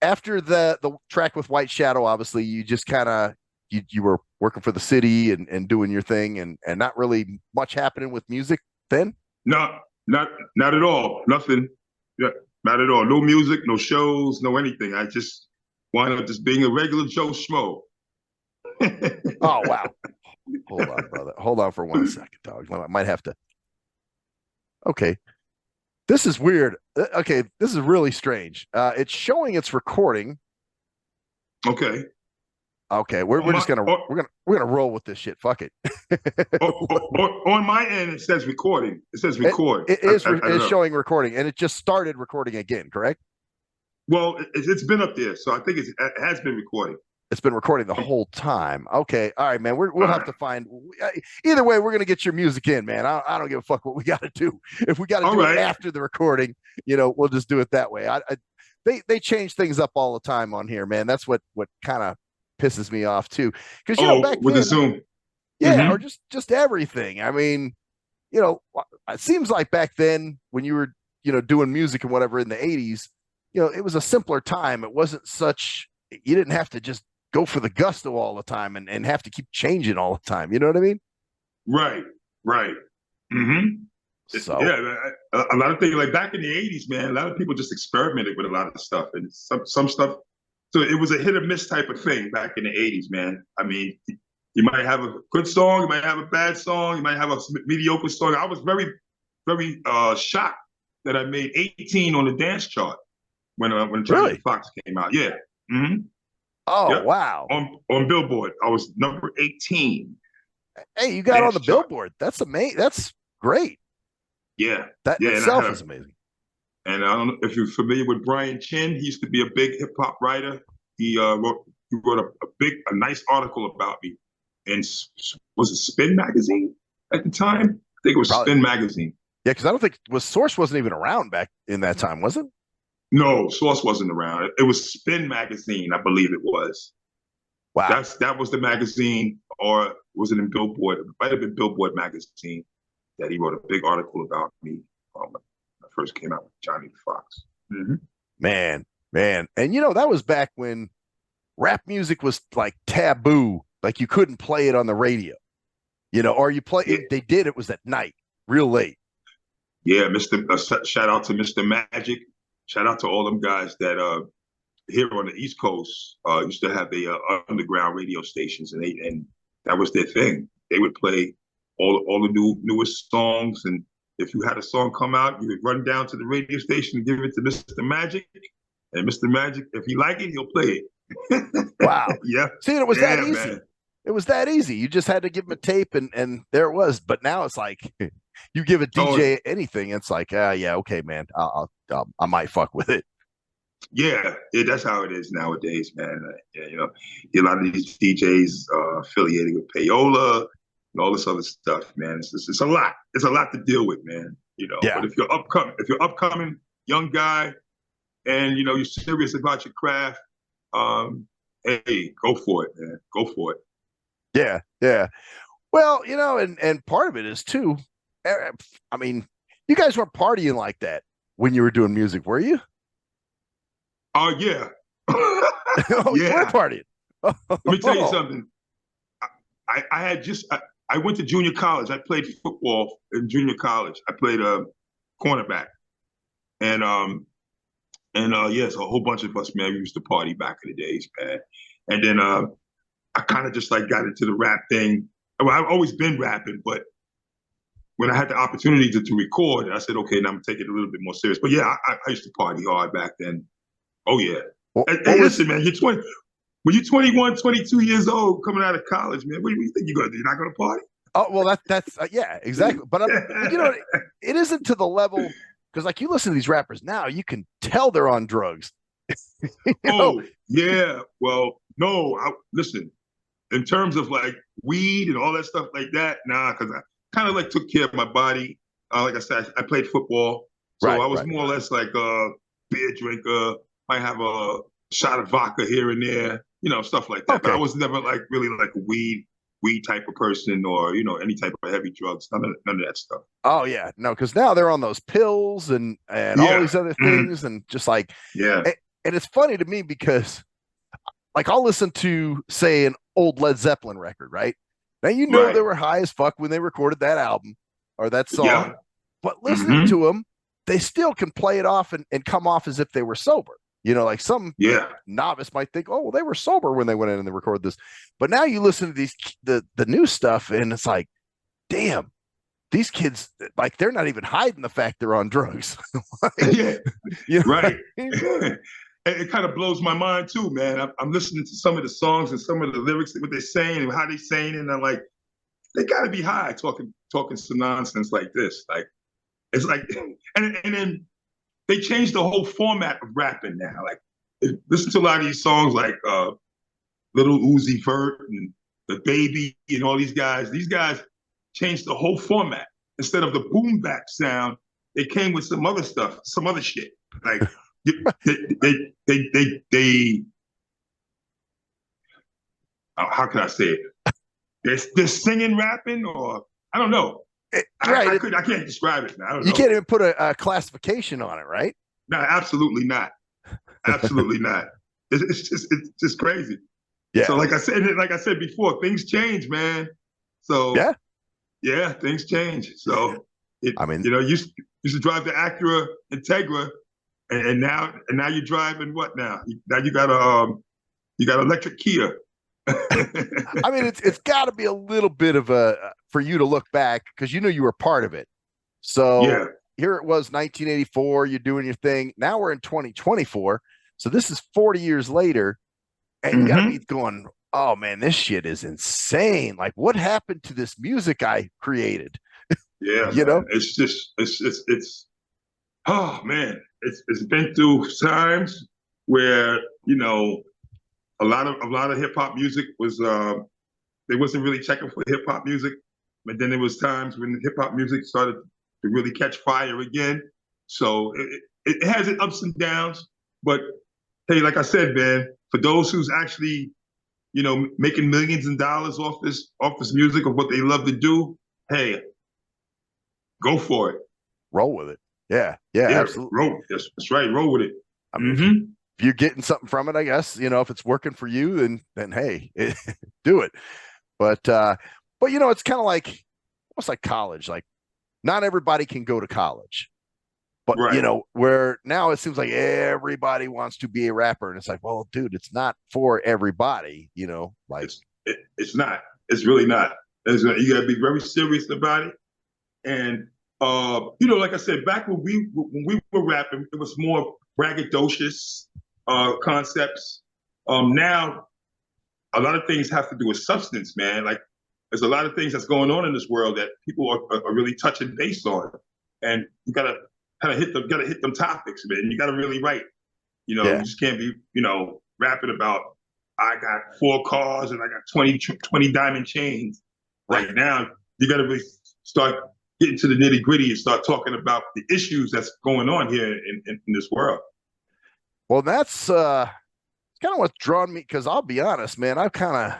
after the track with White Shadow, obviously you just kind of you were working for the city and doing your thing, and not really much happening with music then? No, not at all. Nothing. Yeah, not at all. No music, no shows, no anything. I just wound up just being a regular Joe Schmo. Oh wow. Hold on, brother. Hold on for 1 second, dog. I might have to. Okay. This is weird. Okay, this is really strange. It's showing it's recording. Okay. Okay, we're On just my, gonna on, we're gonna roll with this shit. Fuck it. on my end, it says recording. It says It, record. it I is don't is know. showing recording, and it just started recording again. Correct? Well, it's been up there, so I think it has been recording. It's been recording the whole time. Okay, all right, man. We'll All have right. to find. Either way, we're gonna get your music in, man. I don't give a fuck what we got to do. If we got to All do it right. after the recording, we'll just do it that way. They change things up all the time on here, man. That's what kind of pisses me off too. Because back With the then, Zoom. yeah, Mhm. or just everything. I mean, it seems like back then when you were doing music and whatever in the 80s, it was a simpler time. It wasn't such. You didn't have to just go for the gusto all the time and have to keep changing all the time. You know what I mean? Right. Right. hmm So Yeah, a lot of things like back in the '80s, man. A lot of people just experimented with a lot of stuff, and some stuff. So it was a hit or miss type of thing back in the '80s, man. I mean, you might have a good song, you might have a bad song, you might have a mediocre song. I was very, very shocked that I made 18 on the dance chart when Johnny the really, Fox came out. Yeah. hmm oh Yep. wow, On Billboard, I was number 18 hey, you got on dance the chart. Billboard. That's amazing. That's great. Yeah. That in Yeah, and I had itself a is amazing. And I don't know if you're familiar with Brian Chin. He used to be a big hip hop writer. He wrote a nice article about me, and was it Spin magazine at the time? I think it was Probably, Spin magazine. yeah, because I don't think Source wasn't even around back in that time, was it? No, Source wasn't around. It was Spin magazine, I believe it was. Wow. That was the magazine, or was it in Billboard? It might have been Billboard magazine that he wrote a big article about me when I first came out with Johnny the Fox. Mm-hmm. Man, man. And that was back when rap music was like taboo. Like you couldn't play it on the radio, or you play Yeah. it, they did, it was at night, real late. Yeah, shout out to Mr. Magic. Shout out to all them guys that here on the East Coast used to have the underground radio stations, and that was their thing. They would play all the newest songs, and if you had a song come out, you would run down to the radio station and give it to Mr. Magic, and Mr. Magic, if he like it, he'll play it. Wow. Yeah, See, it was that yeah, easy. man. It was that easy. You just had to give them a tape and there it was. But now it's like you give a DJ anything, it's like, yeah, okay, man. I might fuck with it. Yeah, that's how it is nowadays, man. A lot of these DJs affiliated with payola and all this other stuff, man. It's a lot. It's a lot to deal with, man. Yeah. But if you're upcoming young guy, and you're serious about your craft, hey, go for it, man. Go for it. Yeah, yeah. Well, and part of it is too. I mean, you guys weren't partying like that when you were doing music, were you? Oh yeah. Oh, you were partying. Let me tell you something. I went to junior college. I played football in junior college. I played cornerback, and yes, a whole bunch of us, man. We used to party back in the days, man. And then I kind of just like got into the rap thing. Well, I've always been rapping, but when I had the opportunity to record, I said, okay, now I'm taking it a little bit more serious. But yeah, I used to party hard back then. Oh yeah. Hey, listen, man, when you're 21, 22 years old, coming out of college, man, what do you think you're gonna do? You're not gonna party? Oh well, that's yeah, exactly. But it isn't to the level because like you listen to these rappers now, you can tell they're on drugs. Oh yeah. Well, no. Listen. In terms of like weed and all that stuff like that, nah, because I kind of like took care of my body. Like I said, I played football, so I was more or less like a beer drinker. Might have a shot of vodka here and there, stuff like that. Okay. But I was never like really like a weed type of person, or any type of heavy drugs. None of that stuff. Oh yeah, no, because now they're on those pills and all these other things, and just like and it's funny to me because like I'll listen to say an old Led Zeppelin record, right? Now they were high as fuck when they recorded that album or that song, but listening to them, they still can play it off and come off as if they were sober. Like some novice might think, oh, well, they were sober when they went in and they recorded this. But now you listen to the new stuff and it's like, damn, these kids, like they're not even hiding the fact they're on drugs. Right. it kind of blows my mind too, man. I'm listening to some of the songs and some of the lyrics, what they're saying and how they're saying it, and I'm like, they got to be high talking some nonsense like this. Like it's like, and then they changed the whole format of rapping now. Like listen to a lot of these songs like Little Uzi Vert and The Baby and all these guys. These guys changed the whole format. Instead of the boom bap sound, they came with some other stuff, some other shit. Like they how can I say it? They're singing, rapping, or I don't know. Right. I can't describe it now. I don't You know. can't even put a classification on it, right? No, absolutely not. Absolutely not. It's just crazy. Yeah. So like I said before, things change, man. So yeah, things change. So I mean, you used to drive the Acura Integra, and now you're driving what now? Now you got electric Kia. I mean, it's got to be a little bit of for you to look back because you were part of it. So yeah. Here it was, 1984. You're doing your thing. Now we're in 2024. So this is 40 years later, and you got to be going, oh man, this shit is insane. Like, what happened to this music I created? Yeah, it's oh man, it's been through times where a lot of hip hop music was they wasn't really checking for hip hop music, but then there was times when hip hop music started to really catch fire again. So it has its ups and downs, but hey, like I said, man, for those who's actually making millions of dollars off this music of what they love to do, hey, go for it. Roll with it. Yeah, absolutely. Roll. That's right. Roll with it. I mean, if you're getting something from it, I guess, if it's working for you, then hey, do it. But it's kind of like almost like college. Like not everybody can go to college. But where now it seems like everybody wants to be a rapper, and it's like, well, dude, it's not for everybody. Like it's not. It's really not. You got to be very serious about it. And like I said, back when we were rapping, it was more braggadocious concepts. Now, a lot of things have to do with substance, man. Like there's a lot of things that's going on in this world that people are really touching base on, and you gotta kind of hit them topics, man. You gotta really write. You just can't be rapping about I got 4 cars and I got 20 diamond chains. Right now, you gotta really start getting to the nitty gritty and start talking about the issues that's going on here in this world. Well, that's kind of what's drawn me, because I'll be honest, man, I've kind of,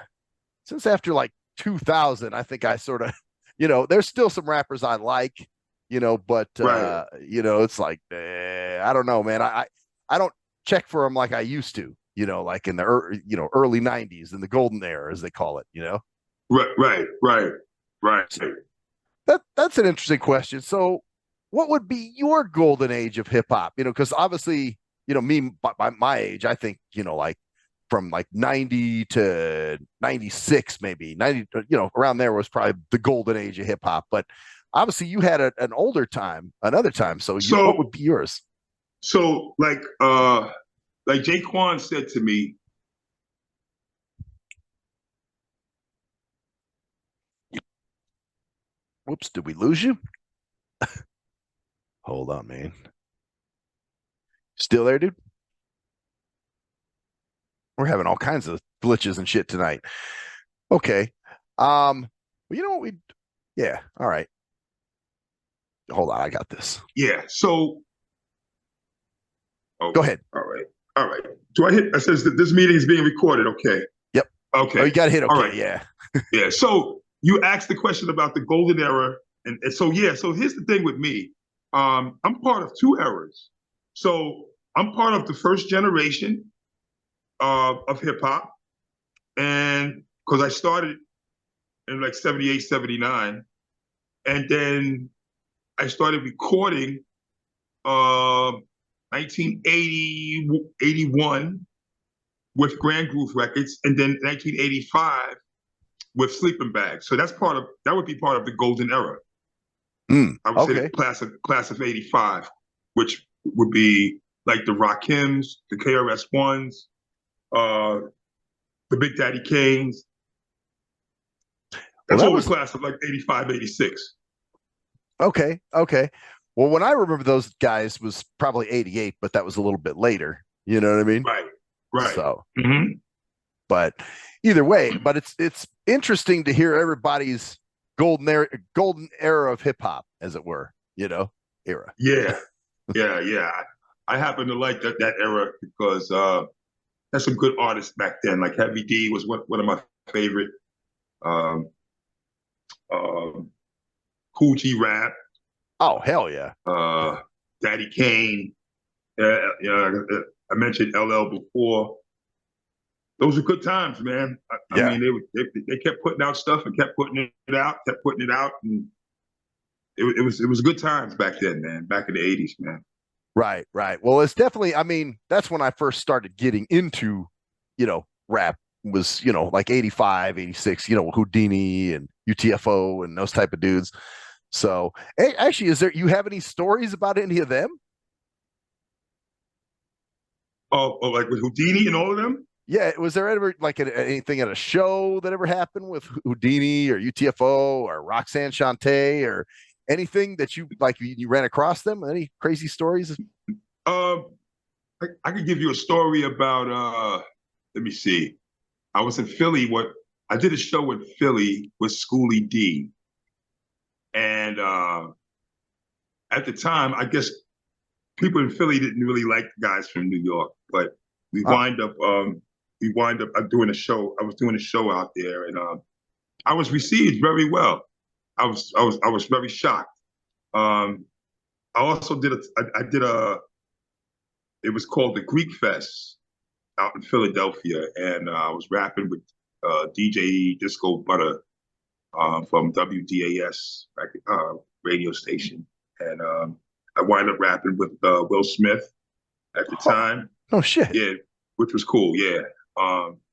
since after like 2000, I think I sort of, there's still some rappers I like, but, it's like, I don't know, man. I don't check for them like I used to, like in the, early 90s, in the golden era, as they call it, Right. That's an interesting question. So what would be your golden age of hip hop? Because obviously, me by my age, I think, like from like 90 to 96, maybe 90, around there was probably the golden age of hip hop. But obviously you had an older time, another time. So what would be yours? So like Jaquan said to me, whoops, did we lose you? Hold on, man. Still there, dude? We're having all kinds of glitches and shit tonight. Okay. Well, you know what yeah, all right. Hold on, I got this. Yeah, so go ahead. All right. Do I hit? It says that this meeting is being recorded. Okay. Yep. Okay. Oh, you got to hit okay. All right. Yeah. Yeah. So you asked the question about the golden era, and so here's the thing with me. I'm part of 2 eras. So I'm part of the first generation of hip hop, and because I started in like 78, 79, and then I started recording 1980, 81 with Grand Groove Records, and then 1985 with Sleeping Bags. So that would be part of the golden era. I would say the class of 85, which would be like the Rakims, the KRS-Ones, the Big Daddy Kanes. Well, That's that all the was class of like 85, 86. okay. Okay. Well, when I remember those guys was probably 88, but that was a little bit later. You know what I mean? Right, right. So, Mm-hmm. but either way, but it's interesting to hear everybody's golden era of hip hop, as it were, era. Yeah, yeah. I happen to like that era because that's some good artists back then. Like Heavy D was one of my favorite. Um, um, Cool G Rap, Oh, hell yeah. uh, Daddy Kane. I mentioned LL before. Those were good times, man. I Yeah. mean, they kept putting out stuff and kept putting it out, and it was good times back then, man. Back in the '80s, man. Right, right. Well, it's definitely, I mean, that's when I first started getting into, rap was, like 85, 86, Houdini and UTFO and those type of dudes. So, actually, you have any stories about any of them? Oh, like with Houdini and all of them. Yeah, was there ever like anything at a show that ever happened with Houdini or UTFO or Roxanne Shante or anything that you ran across them? Any crazy stories? Um, I could give you a story about. Let me see. I was in Philly. I did a show in Philly with Schoolie D, and at the time, I guess people in Philly didn't really like the guys from New York, but we Oh, wind up doing a show. I was doing a show out there, and I was received very well. I was very shocked. Um, I also did a it was called the Greek Fest out in Philadelphia, and I was rapping with DJ Disco Butter from WDAS radio station, and I wound up rapping with Will Smith at the oh, time. no shit. Yeah, which was cool. Yeah.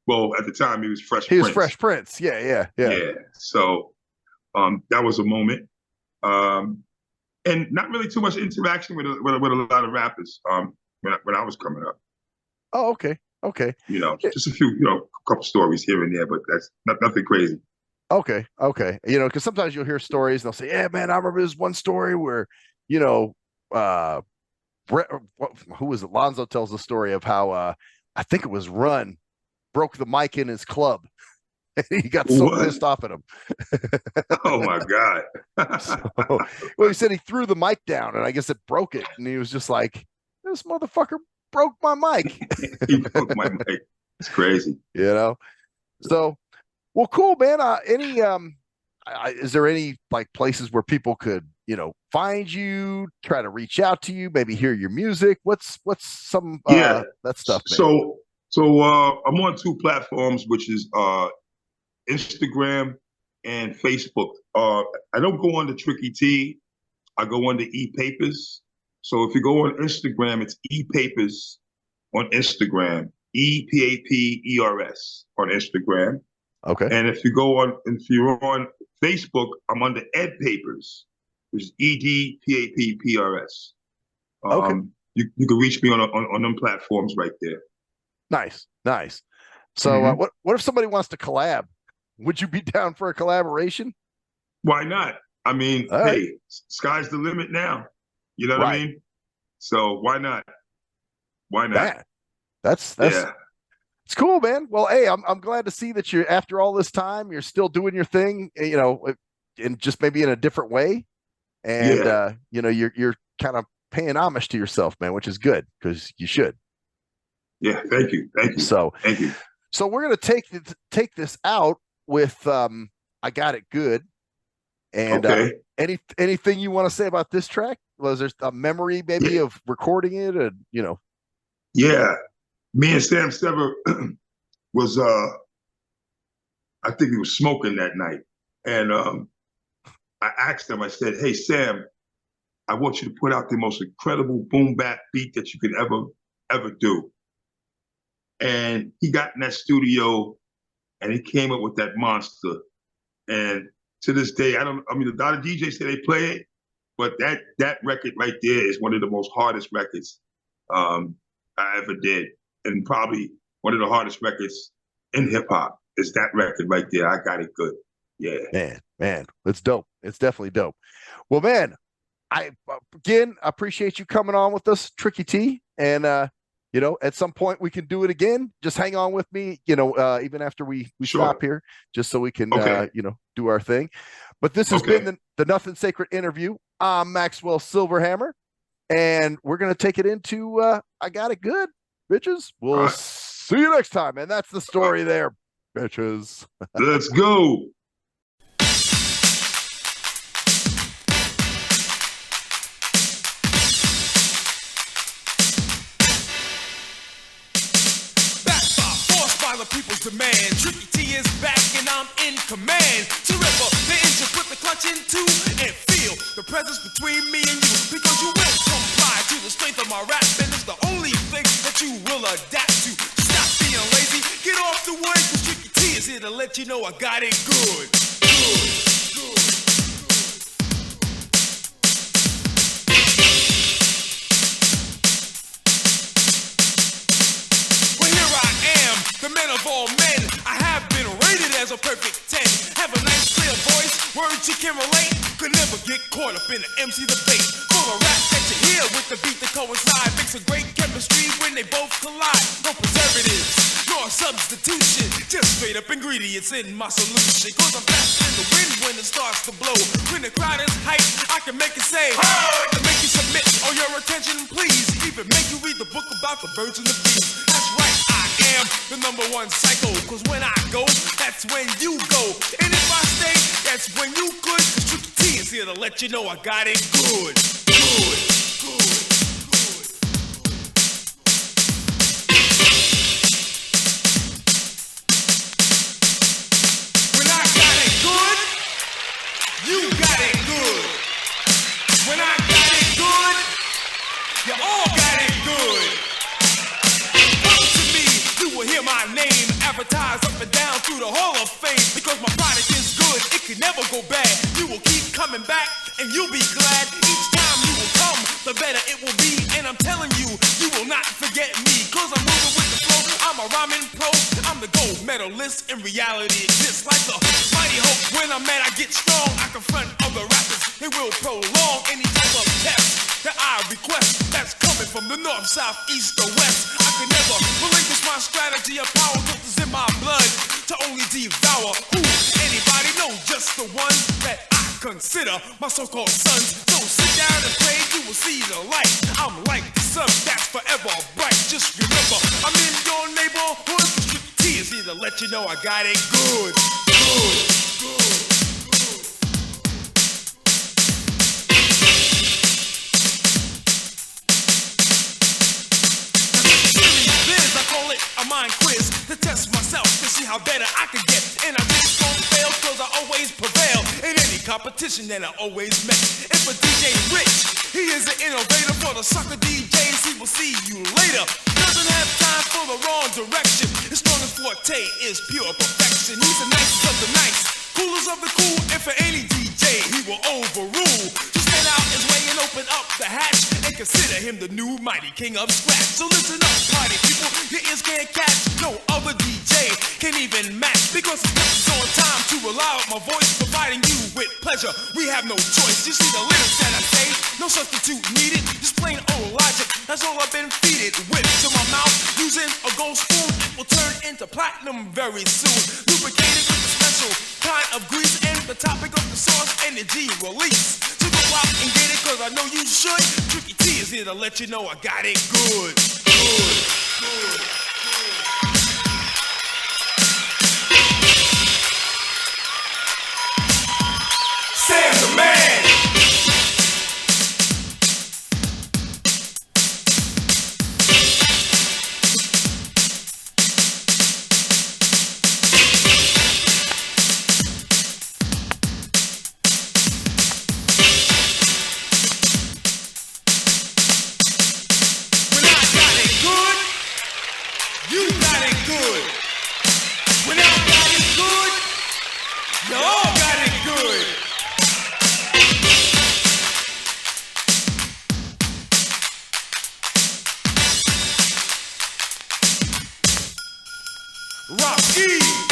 Well, at the time he was Fresh He was Prince. Fresh Prince. Yeah, yeah, yeah. Yeah. So that was a moment. And not really too much interaction with a lot of rappers when I was coming up. Oh, okay. Okay. Just a few, couple stories here and there, but that's nothing crazy. Okay. Okay. Because sometimes you'll hear stories and they'll say, yeah, man, I remember this one story where, you know, uh, who was it? Lonzo tells the story of how I think it was Run broke the mic in his club. He got so What? pissed off at him. Oh my God. So, well, he said he threw the mic down and I guess it broke it. And he was just like, this motherfucker broke my mic. He broke my mic. It's crazy. So, well, cool, man. Is there any like places where people could, find you, try to reach out to you, maybe hear your music? What's some Yeah. that stuff, man? So I'm on two platforms, which is Instagram and Facebook. I don't go on the Tricky T. I go on the E-Papers. So if you go on Instagram, it's E-Papers on Instagram, EPAPERS on Instagram. Okay. And if you're on Facebook, I'm under Ed Papers, which is EDPAPPRS. Okay. You can reach me on them platforms right there. Nice. So Mhm. what if somebody wants to collab? Would you be down for a collaboration? Why not? I mean, All right. hey, sky's the limit now. You know what I Right. mean? So why not? Why not? Man, that's Yeah. it's cool, man. Well, hey, I'm glad to see that you're after all this time, you're still doing your thing, and just maybe in a different way. And Yeah. you're kind of paying homage to yourself, man, which is good because you should. Yeah. Thank you. So Thank you. so we're gonna take this out with I Got It Good. And Okay. anything you want to say about this track? Was there a memory maybe Yeah. of recording it? And Yeah. Me and Sam Sever was I think he was smoking that night. And I asked him, I said, hey Sam, I want you to put out the most incredible boom bap beat that you could ever do. And he got in that studio and he came up with that monster. And to this day, a lot of DJs say they play it, but that record right there is one of the most hardest records I ever did, and probably one of the hardest records in hip hop is that record right there. I Got It Good. Yeah, Man, it's dope. It's definitely dope. Well, man, I again appreciate you coming on with us, Tricky T, and at some point we can do it again. Just hang on with me, even after we Sure. stop here, just so we can Okay. do our thing. But this has been the Nothing Sacred interview. I'm Maxwell Silverhammer, and we're gonna take it into I Got It Good, bitches. We'll see you next time, and that's the story there, bitches. Let's go. The people's demand. Tricky T is back and I'm in command. To rip up the engine, put the clutch into, and feel the presence between me and you. Because you will comply to the strength of my rap, and it's the only thing that you will adapt to. Stop being lazy, get off the way, cause Tricky T is here to let you know I got it good. The man of all men, I have been rated as a perfect 10. Have a nice clear voice, words you can relate. Could never get caught up in the MC debate. For the rap that you hear with the beat that coincide makes a great chemistry when they both collide. No preservatives, nor substitution, just straight up ingredients in my solution. Cause I'm faster than the wind when it starts to blow. When the crowd is hyped, I can make it say, hey! To make you submit all your attention, please. Even make you read the book about the birds and the bees. That's right, I am the number one psycho. Cause when I go, that's when you go. And if I stay, that's when you could. Cause Tricky T is here to let you know I got it good. When I got it good, you got it good. When I got it good, you all got it good. Come to me, you will hear my name advertised up and down through the Hall of Fame. Because my product is good, it can never go bad. You will keep coming back and you'll be glad. Each time you will come, the better it will be. And I'm telling you, you will not forget me. Cause I'm moving with the flow, I'm a rhyming pro. I'm the gold medalist, in reality exists like the mighty hope. When I'm mad, I get strong, I confront other rappers. It will prolong any type of test that I request. That's coming from the north, south, east, or west. I can never relinquish my strategy of power. Cause it's in my blood to only devour. Who? Anybody know just the ones that I consider my so-called sons. So sit down and pray, you will see the light. I'm like the sun that's forever bright. Just remember, I'm in your neighborhood. Tricky T is here to let you know I got it good. I call it a mind quiz to test myself to see how better I can get. And I just don't fail cause I always prevail in any competition that I always met. If a DJ rich, he is an innovator. For the sucker DJs, he will see you later. Doesn't have time for the wrong direction. His strongest forte is pure perfection. He's the nicest of the nice, coolest of the cool. And for any DJ, he will overrule. Just stand out his way and open up the hatch and consider him the new mighty king of scratch. So listen up, party people, your ears can't catch. No other DJ can even match. Because it's on time to allow my voice, providing you with pleasure. We have no choice. You see the lyrics that I say, no substitute needed. Just plain old logic, that's all I've been feeded with to my mouth. Using a gold spoon, it will turn into platinum very soon. Lubricated with a special kind of grease. And the topic of the sauce, energy release. So go out and get it, cause I know you should. Tricky T is here to let you know I got it good. Sam's the man. When I got it good, you got it good. When I got it good, you all got it good. Rocky.